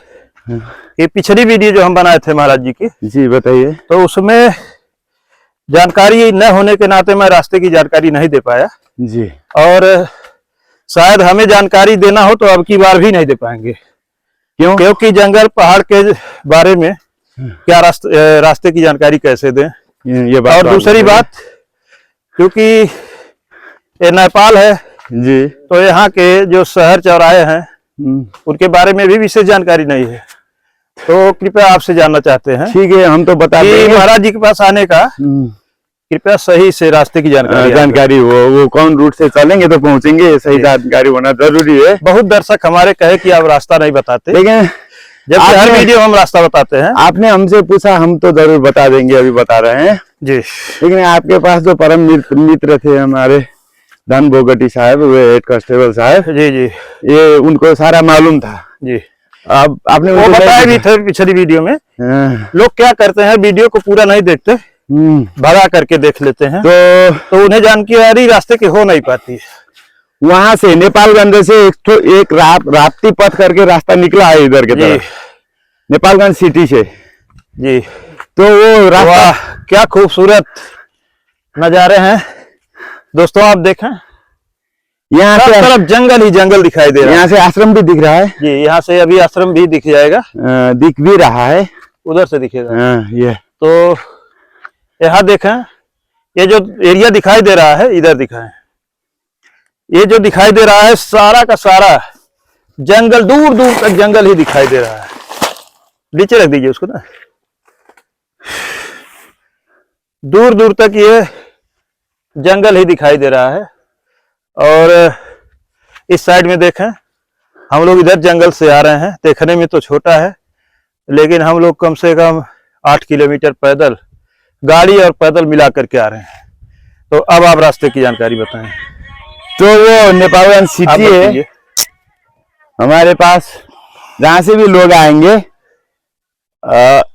कि पिछली वीडियो जो हम बनाए थे महाराज जी की, जी बताइए। तो उसमें जानकारी न होने के नाते मैं रास्ते की जानकारी नहीं दे पाया जी। और शायद हमें जानकारी देना हो तो अब की बार भी नहीं दे पाएंगे। क्यों? क्योंकि जंगल पहाड़ के बारे में क्या रास्ते की जानकारी कैसे दें। ये बात और दूसरी बात, क्योंकि ये नेपाल है जी, तो यहाँ के जो शहर चौराहे हैं उनके बारे में भी विशेष जानकारी नहीं है, तो कृपया आपसे जानना चाहते हैं। ठीक है, हम तो बता देंगे महाराज जी के पास आने का कृपया सही से रास्ते की जानकारी वो कौन रूट से चलेंगे तो पहुंचेंगे, सही जानकारी होना जरूरी है। बहुत दर्शक हमारे कहे कि आप रास्ता नहीं बताते, लेकिन जबकि हर वीडियो हम रास्ता बताते हैं। आपने हमसे पूछा, हम तो जरूर बता देंगे, अभी बता रहे हैं जी। लेकिन आपके पास जो परम मित्र थे हमारे धन बोगटी साहब, वे हेड कांस्टेबल साहब, जी जी, ये उनको सारा मालूम था जी। अब आपने वो बताया भी थे पिछली वीडियो में। लोग क्या करते हैं, वीडियो को पूरा नहीं देखते, भगा करके देख लेते हैं, तो उन्हें जानकारी रास्ते की हो नहीं पाती। वहां से नेपालगंज से एक राप्ती पथ करके रास्ता निकला है इधर के तरफ, नेपालगंज सिटी से जी। तो वो रास्ता क्या खूबसूरत नजारे हैं दोस्तों, आप देखें यहाँ से तरफ जंगल ही जंगल दिखाई दे रहा है। यहाँ से आश्रम भी दिख रहा है जी, यहाँ से अभी आश्रम भी दिख जाएगा, दिख भी रहा है, उधर से दिखेगा। ये तो यहाँ देखें, ये जो एरिया दिखाई दे रहा है, इधर दिखाएं, ये जो दिखाई दे रहा है सारा का सारा जंगल, दूर दूर तक जंगल ही दिखाई दे रहा है। नीचे रख दीजिए उसको ना, दूर दूर तक ये जंगल ही दिखाई दे रहा है। और इस साइड में देखें, हम लोग इधर जंगल से आ रहे हैं, देखने में तो छोटा है लेकिन हम लोग कम से कम 8 किलोमीटर पैदल, गाड़ी और पैदल मिला करके आ रहे हैं। तो अब आप रास्ते की जानकारी बताएं। तो वो नेपालगंज सिटी है हमारे पास, जहाँ से भी लोग आएंगे।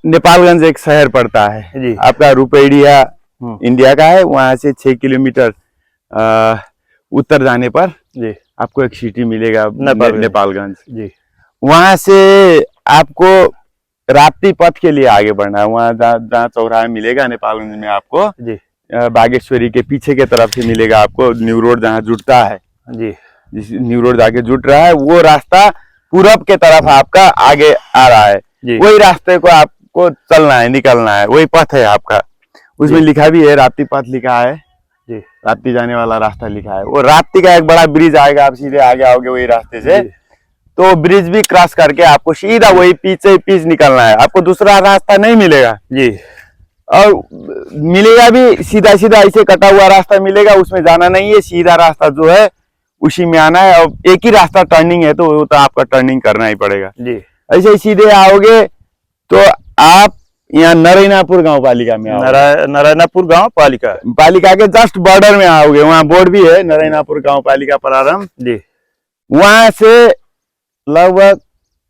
नेपालगंज एक शहर पड़ता है जी। आपका रुपेडिया इंडिया का है, वहां से 6 किलोमीटर उत्तर जाने पर जी आपको एक सिटी मिलेगा नेपालगंज जी। वहां से आपको राप्ती पथ के लिए आगे बढ़ना है। वहाँ जहाँ चौराहा मिलेगा नेपालगंज में आपको जी, बागेश्वरी के पीछे के तरफ से मिलेगा आपको न्यू रोड, जहाँ जुटता है जी, जिस न्यू रोड जाके जुट रहा है, वो रास्ता पूरब के तरफ आपका आगे आ रहा है। वही रास्ते को आपको चलना है, निकलना है, वही पथ है आपका। उसमें लिखा भी है, राप्ती पथ लिखा है जी, राप्ती जाने वाला रास्ता लिखा है। वो राप्ती का एक बड़ा ब्रिज आएगा, आप सीधे आगे आओगे वही रास्ते से, तो ब्रिज भी क्रॉस करके आपको सीधा वही पीछे निकलना है, आपको दूसरा रास्ता नहीं मिलेगा जी। और मिलेगा भी सीधा सीधा ऐसे कटा हुआ रास्ता मिलेगा, उसमें जाना नहीं है, सीधा रास्ता जो है उसी में आना है। और एक ही रास्ता टर्निंग है, तो वो तो आपका टर्निंग करना ही पड़ेगा जी। ऐसे ही सीधे आओगे तो आप यहाँ नारायणापुर गांव पालिका में आओगे। नारायणापुर गांव पालिका पालिका के जस्ट बॉर्डर में आओगे, वहाँ बोर्ड भी है नारायणापुर गांव पालिका प्रारंभ जी। वहां से लगभग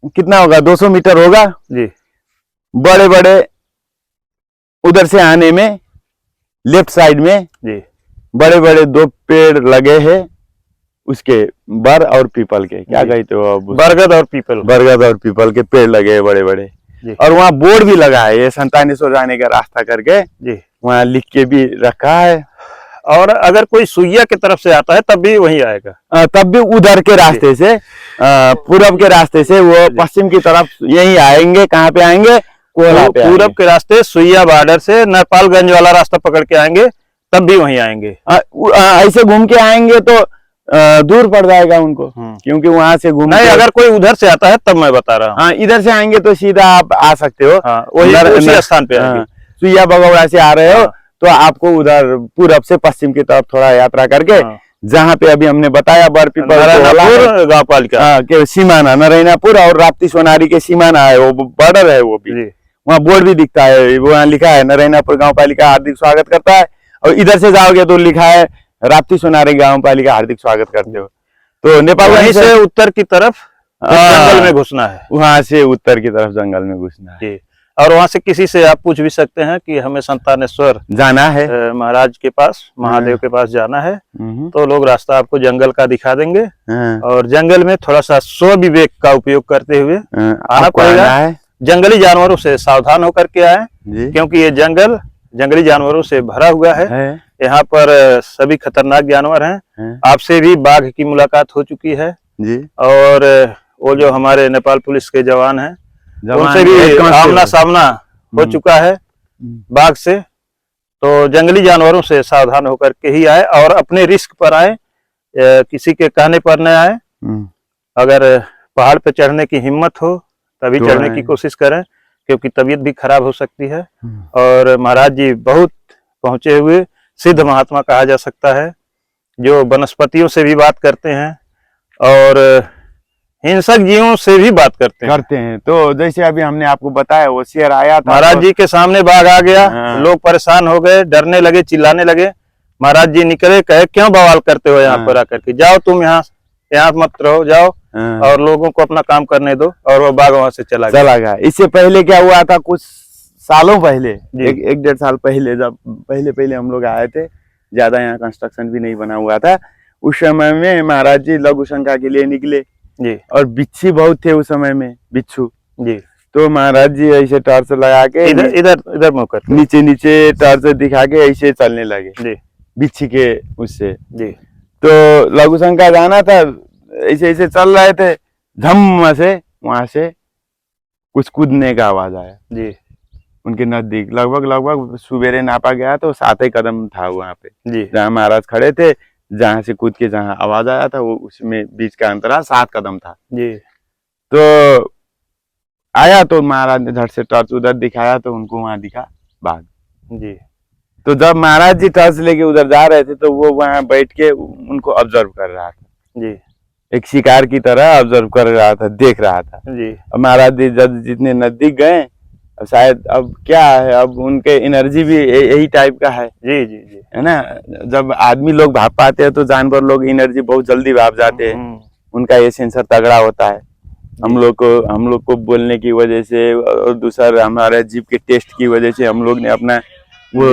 कितना होगा 200 मीटर होगा जी। बड़े बड़े उधर से आने में लेफ्ट साइड में जी बड़े बड़े 2 पेड़ लगे हैं, उसके बर और पीपल के, क्या जी। कहते हो अब, बरगद और पीपल। बरगद और पीपल के पेड़ लगे हैं बड़े बड़े। जी। और वहाँ बोर्ड भी लगा है, ये संतानेश्वर जाने का रास्ता करके जी। वहाँ लिख के भी रखा है। और अगर कोई सुइया की तरफ से आता है तब भी वहीं आएगा। तब भी उधर के रास्ते से, पूरब के रास्ते से वो पश्चिम की तरफ यही आएंगे। कहाँ पे आएंगे? कोला पे आएंगे। पूरब के रास्ते सुइया बॉर्डर से नेपालगंज वाला रास्ता पकड़ के आएंगे तब भी वहीं आएंगे। ऐसे घूम के आएंगे तो दूर पड़ जाएगा उनको, क्योंकि वहां से घूम नहीं, अगर कोई उधर से आता है तब मैं बता रहा हूँ। हाँ, इधर से आएंगे तो सीधा आप आ सकते हो। हाँ, वही उसी स्थान पे आएंगे। सुइया बगौड़ा से आ रहे हो तो आपको उधर पूरब से पश्चिम की तरफ थोड़ा यात्रा करके जहाँ पे अभी हमने बताया नारायणापुर गांव पालिका के सीमाना, नारायणापुर और राप्ती सोनारी के सीमाना है, वो बॉर्डर है वो भी। वहाँ बोर्ड भी दिखता है, वहाँ लिखा है नारायणापुर गांव पालिका हार्दिक स्वागत करता है। और इधर से जाओगे तो लिखा है राप्ती सोनारी गांव पालिका हार्दिक स्वागत करते हो। तो नेपाल वहीं से उत्तर की तरफ जंगल में घुसना है, वहां से उत्तर की तरफ जंगल में घुसना है जी। और वहां से किसी से आप पूछ भी सकते हैं कि हमें संतानेश्वर जाना है, महाराज के पास, महादेव के पास जाना है, तो लोग रास्ता आपको जंगल का दिखा देंगे। और जंगल में थोड़ा सा स्व विवेक का उपयोग करते हुए आना पड़ेगा। जंगली जानवरों से सावधान होकर के आए, क्योंकि ये जंगल जंगली जानवरों से भरा हुआ है। यहाँ पर सभी खतरनाक जानवर हैं। आपसे भी बाघ की मुलाकात हो चुकी है जी। और वो जो हमारे नेपाल पुलिस के जवान हैं उनसे भी आमना सामना हो चुका है बाघ से। तो जंगली जानवरों से सावधान होकर के ही आए और अपने रिस्क पर आए, किसी के कहने पर न आए। अगर पहाड़ पे चढ़ने की हिम्मत हो तभी चढ़ने की कोशिश करें, क्योंकि तबीयत भी खराब हो सकती है। और महाराज जी बहुत पहुंचे हुए सिद्ध महात्मा कहा जा सकता है, जो वनस्पतियों से भी बात करते हैं और हिंसक जीवों से भी बात करते हैं। तो जैसे अभी हमने आपको बताया वो शेर आया था, महाराज जी के सामने बाघ आ गया, लोग परेशान हो गए, डरने लगे, चिल्लाने लगे। महाराज जी निकले, कहे क्यों बवाल करते हो यहाँ पर आकर के, जाओ तुम यहाँ मत रहो, जाओ और लोगों को अपना काम करने दो। और वो बाघ वहां से चला गया। इससे पहले क्या हुआ था, कुछ सालों पहले, एक 1.5 साल पहले, जब पहले हम लोग आए थे, ज्यादा यहाँ कंस्ट्रक्शन भी नहीं बना हुआ था, उस समय में महाराज जी लघु शंका के लिए निकले जी। और बिच्छी बहुत थे उस समय में, बिच्छू जी। तो महाराज जी ऐसे टॉर्च लगा के इधर मुँह कर नीचे टॉर्च दिखा के ऐसे चलने लगे जी, बिच्छी के उससे जी। तो लघु शंका जाना था, ऐसे चल रहे थे, धम्म से वहां से कुछ कूदने का आवाज आया जी। उनके नजदीक, लगभग सुबेरे नापा गया तो 7 कदम था वहां पे जी, जहाँ महाराज खड़े थे, जहां से कूद के जहाँ आवाज आया था वो उसमें बीच का अंतराल 7 कदम था जी। तो आया तो महाराज ने झट से टॉर्च उधर दिखाया तो उनको वहां दिखा बाघ जी। तो जब महाराज जी टॉर्च लेके उधर जा रहे थे तो वो वहां बैठ के उनको ऑब्जर्व कर रहा था जी, एक शिकार की तरह ऑब्जर्व कर रहा था, देख रहा था जी। अब महाराज जी जब जितने नजदीक गए, अब शायद अब क्या है, अब उनके एनर्जी भी यही टाइप का है जी जी जी, है ना। जब आदमी लोग भाग पाते हैं तो जानवर लोग एनर्जी बहुत जल्दी भाग जाते हैं, उनका ये सेंसर तगड़ा होता है। हम लोग को बोलने की वजह से और दूसरा हमारे जीभ के टेस्ट की वजह से हम लोग ने अपना वो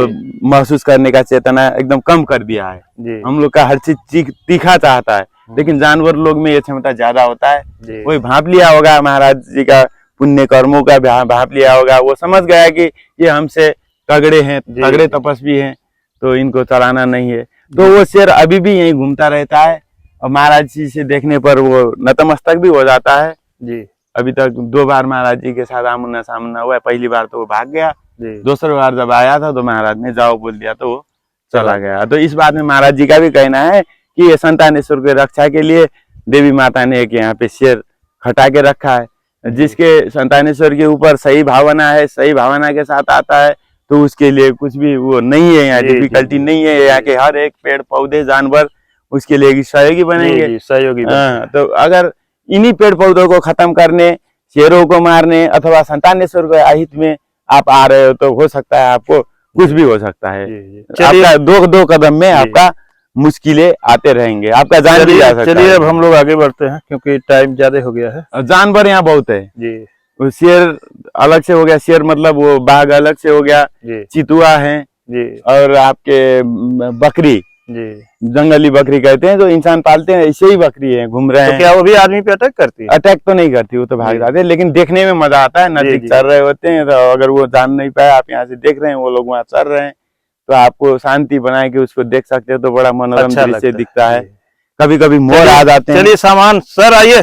महसूस करने का चेतना एकदम कम कर दिया है। हम लोग का हर चीज तीखा चाहता है, लेकिन जानवर लोग में ये क्षमता ज्यादा होता है। वही भाप लिया होगा महाराज जी का, पुण्य कर्मों का भाप लिया होगा, वो समझ गया कि ये हमसे तगड़े हैं, तगड़े तपस्वी हैं, तो इनको चलाना नहीं है। तो वो शेर अभी भी यहीं घूमता रहता है और महाराज जी से देखने पर वो नतमस्तक भी हो जाता है जी। अभी तक 2 बार महाराज जी के साथ आमना सामना हुआ है। पहली बार तो वो भाग गया, दूसरी बार जब आया था तो महाराज ने जाओ बोल दिया तो वो चला गया। तो इस बात में महाराज जी का भी कहना है कि ये संतानेश्वर की रक्षा के लिए देवी माता ने एक यहाँ पे शेर खटा के रखा है, जिसके संतानेश्वर के ऊपर सही भावना है, सही भावना के साथ आता है, तो उसके लिए कुछ भी वो नहीं है, यहाँ डिफिकल्टी नहीं है। यहाँ के हर एक पेड़ पौधे जानवर उसके लिए सहयोगी बनेंगे, सहयोगी। तो अगर इन्हीं पेड़ पौधों को खत्म करने शेरों को मारने अथवा संतानेश्वर के आहित में आप आ रहे हो तो हो सकता है आपको कुछ भी हो सकता है। आपका दो कदम में आपका मुश्किलें आते रहेंगे, आपका जान भी जा सकता है। चलिए अब हम लोग आगे बढ़ते हैं क्योंकि टाइम ज्यादा हो गया है। और जानवर यहाँ बहुत है जी वो शेर अलग से हो गया, शेर मतलब वो बाघ अलग से हो गया, जी चितुआ है जी और आपके बकरी, जी। जंगली बकरी कहते हैं जो इंसान पालते हैं, ऐसे ही बकरी है घूम रहे तो हैं। क्या वो भी आदमी पे अटैक करती है? अटैक तो नहीं करती, वो तो भाग जाते हैं, लेकिन देखने में मजा आता है। नजदीक जी। चल रहे होते हैं तो अगर वो जान नहीं पाए, आप यहाँ से देख रहे हैं वो लोग वहाँ चल रहे हैं, तो आपको शांति बनाए के उसको देख सकते हो, तो बड़ा मनोरम अच्छा दृश्य लगता दिखता है। जी। कभी कभी मोर आ जाते हैं। चलिए सामान सर आइए,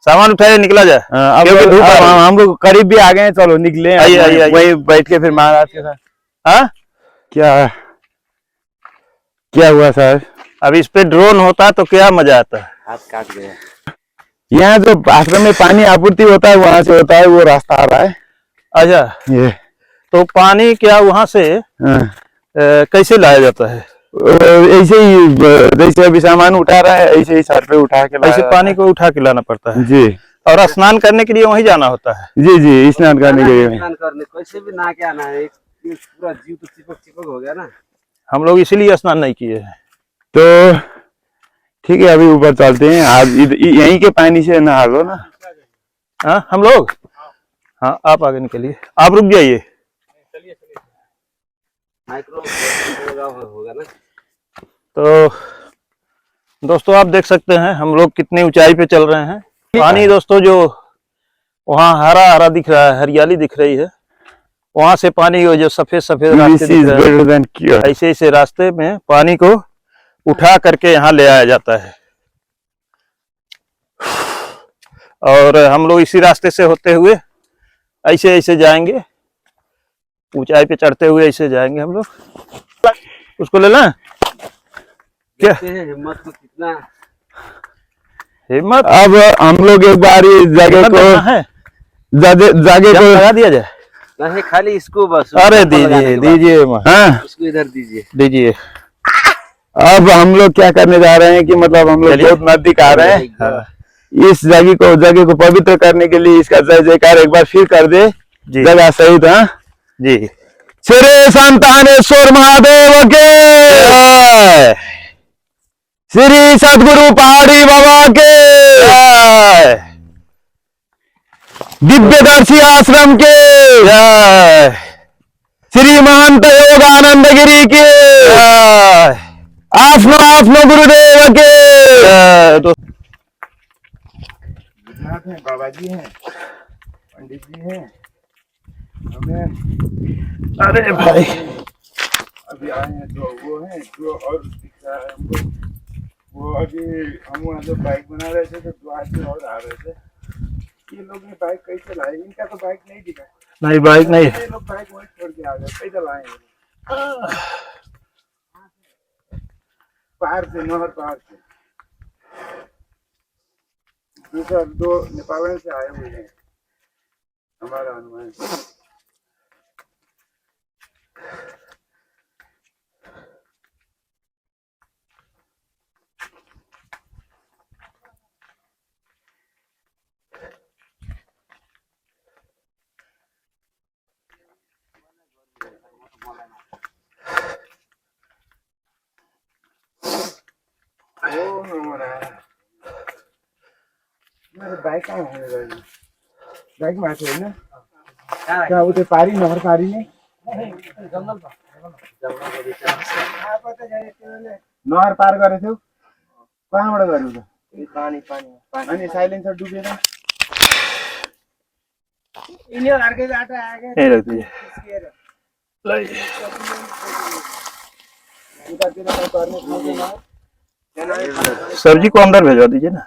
सामान उठाइए निकला जाए। अब क्योंकि धूप आ रही है। हम लोग करीब भी आ गए हैं, चलो निकले। आइए, आइए, आइए। वही बैठ के फिर महाराज के साथ। हाँ क्या क्या हुआ सर? अब इस पे ड्रोन होता तो क्या मजा आता है। हाथ काट गया। यहाँ जो आश्रम में पानी आपूर्ति होता है वहां से होता है, वो रास्ता आ रहा है। अच्छा, ये तो पानी क्या वहां से हाँ। कैसे लाया जाता है? ऐसे ही जैसे अभी सामान उठा रहा है ऐसे ही सर पे उठा के ऐसे पानी को उठा के लाना पड़ता है जी और स्नान करने के लिए वहीं जाना होता है। जी जी, स्नान करने के लिए। स्नान करने कैसे भी नहा के आना है, एक पूरा जीव तो चिपक चिपक हो गया ना। हम लोग इसीलिए स्नान नहीं किए हैं। तो ठीक है, अभी ऊपर चलते हैं। आज यहीं के पानी से नहा लो ना। हाँ हम लोग, हाँ आप आगे निकलिए, आप रुक जाइए। माइक्रो होगा ना। तो दोस्तों आप देख सकते हैं हम लोग कितनी ऊंचाई पे चल रहे हैं। पानी दोस्तों जो वहाँ हरा हरा दिख रहा है, हरियाली दिख रही है, वहां से पानी जो सफेद सफेद रास्ते दिख रहे हैं, ऐसे ऐसे रास्ते में पानी को उठा करके यहाँ ले आया जाता है। और हम लोग इसी रास्ते से होते हुए ऐसे ऐसे जाएंगे, ऊंचाई पे चढ़ते हुए ऐसे जाएंगे हम लोग। उसको ले लें क्या? हिम्मत को कितना हिम्मत अब हम लोग एक बार इस जगह को है, जगह को लगा दिया जाए। नहीं, खाली इसको बस। अरे दीजिए दीजिए, हाँ इसको इधर दीजिए। दीजिए। अब हम लोग क्या करने जा रहे हैं कि मतलब हम लोग बहुत नजदीक आ रहे हैं। हाँ। इस जगह को पवित्र करने के लिए इसका जय जयकार एक बार फिर कर दे जगह सहित। हाँ जी। श्री संतानेश्वर महादेव के जय। श्री सदगुरु पहाड़ी बाबा के जय। दिव्यदर्शी आश्रम के जय। श्री महंत योगानंद गिरी के जय। आपनो आपनो गुरुदेव के जय। बाबा जी हैं, पंडित जी हैं, हमें अरे भाई अभी आए हैं तो वो हैं जो और दिख रहा है हमको। वो अभी हम वहाँ जो बाइक बना रहे थे तो दो आदमी और आ रहे थे। ये लोग ने बाइक कैसे लाए? इनका तो बाइक नहीं दिखा। नहीं बाइक नहीं, ये लोग बाइक वहीं छोड़ के आ गए, कैसे लाए? पार से, नहर पार से। दूसरा दो नेपाल से आए हुए हैं, हमारा अनुमान। मेरे बाइक कहाँ है? बाइक में आते हैं ना क्या उसे पारी नहर पारी में नहर पार करे थे कहाँबाट गर्नु त? पानी पानी अनि साइलेन्सर डुबेर यिनीहरुकै बाटो आगे नहीं रख दीजिए। उतातिर त पर्ने ठाउँमा सब्जी को अंदर भेजवा दीजिए ना,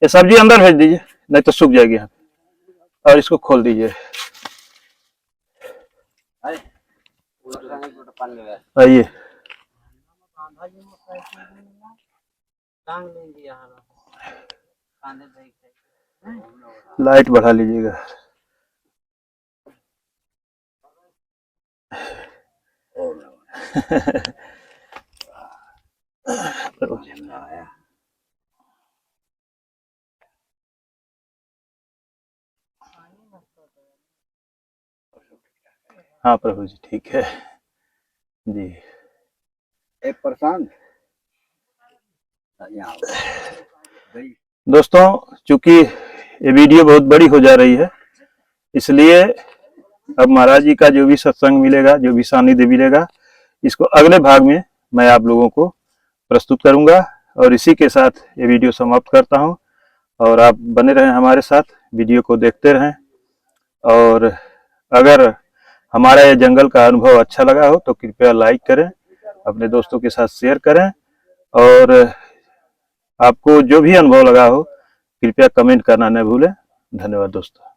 ये सब्जी अंदर भेज दीजिए नहीं तो सूख जाएगी यहाँ पे। और इसको खोल दीजिए। आइए लाइट बढ़ा लीजिएगा। हाँ प्रभु जी ठीक है जी। प्रशांत दोस्तों चूंकि ये वीडियो बहुत बड़ी हो जा रही है, इसलिए अब महाराज जी का जो भी सत्संग मिलेगा, जो भी सानिध्य मिलेगा, इसको अगले भाग में मैं आप लोगों को प्रस्तुत करूंगा। और इसी के साथ ये वीडियो समाप्त करता हूं, और आप बने रहें हमारे साथ, वीडियो को देखते रहें। और अगर हमारा ये जंगल का अनुभव अच्छा लगा हो तो कृपया लाइक करें, अपने दोस्तों के साथ शेयर करें, और आपको जो भी अनुभव लगा हो कृपया कमेंट करना न भूलें। धन्यवाद दोस्तों।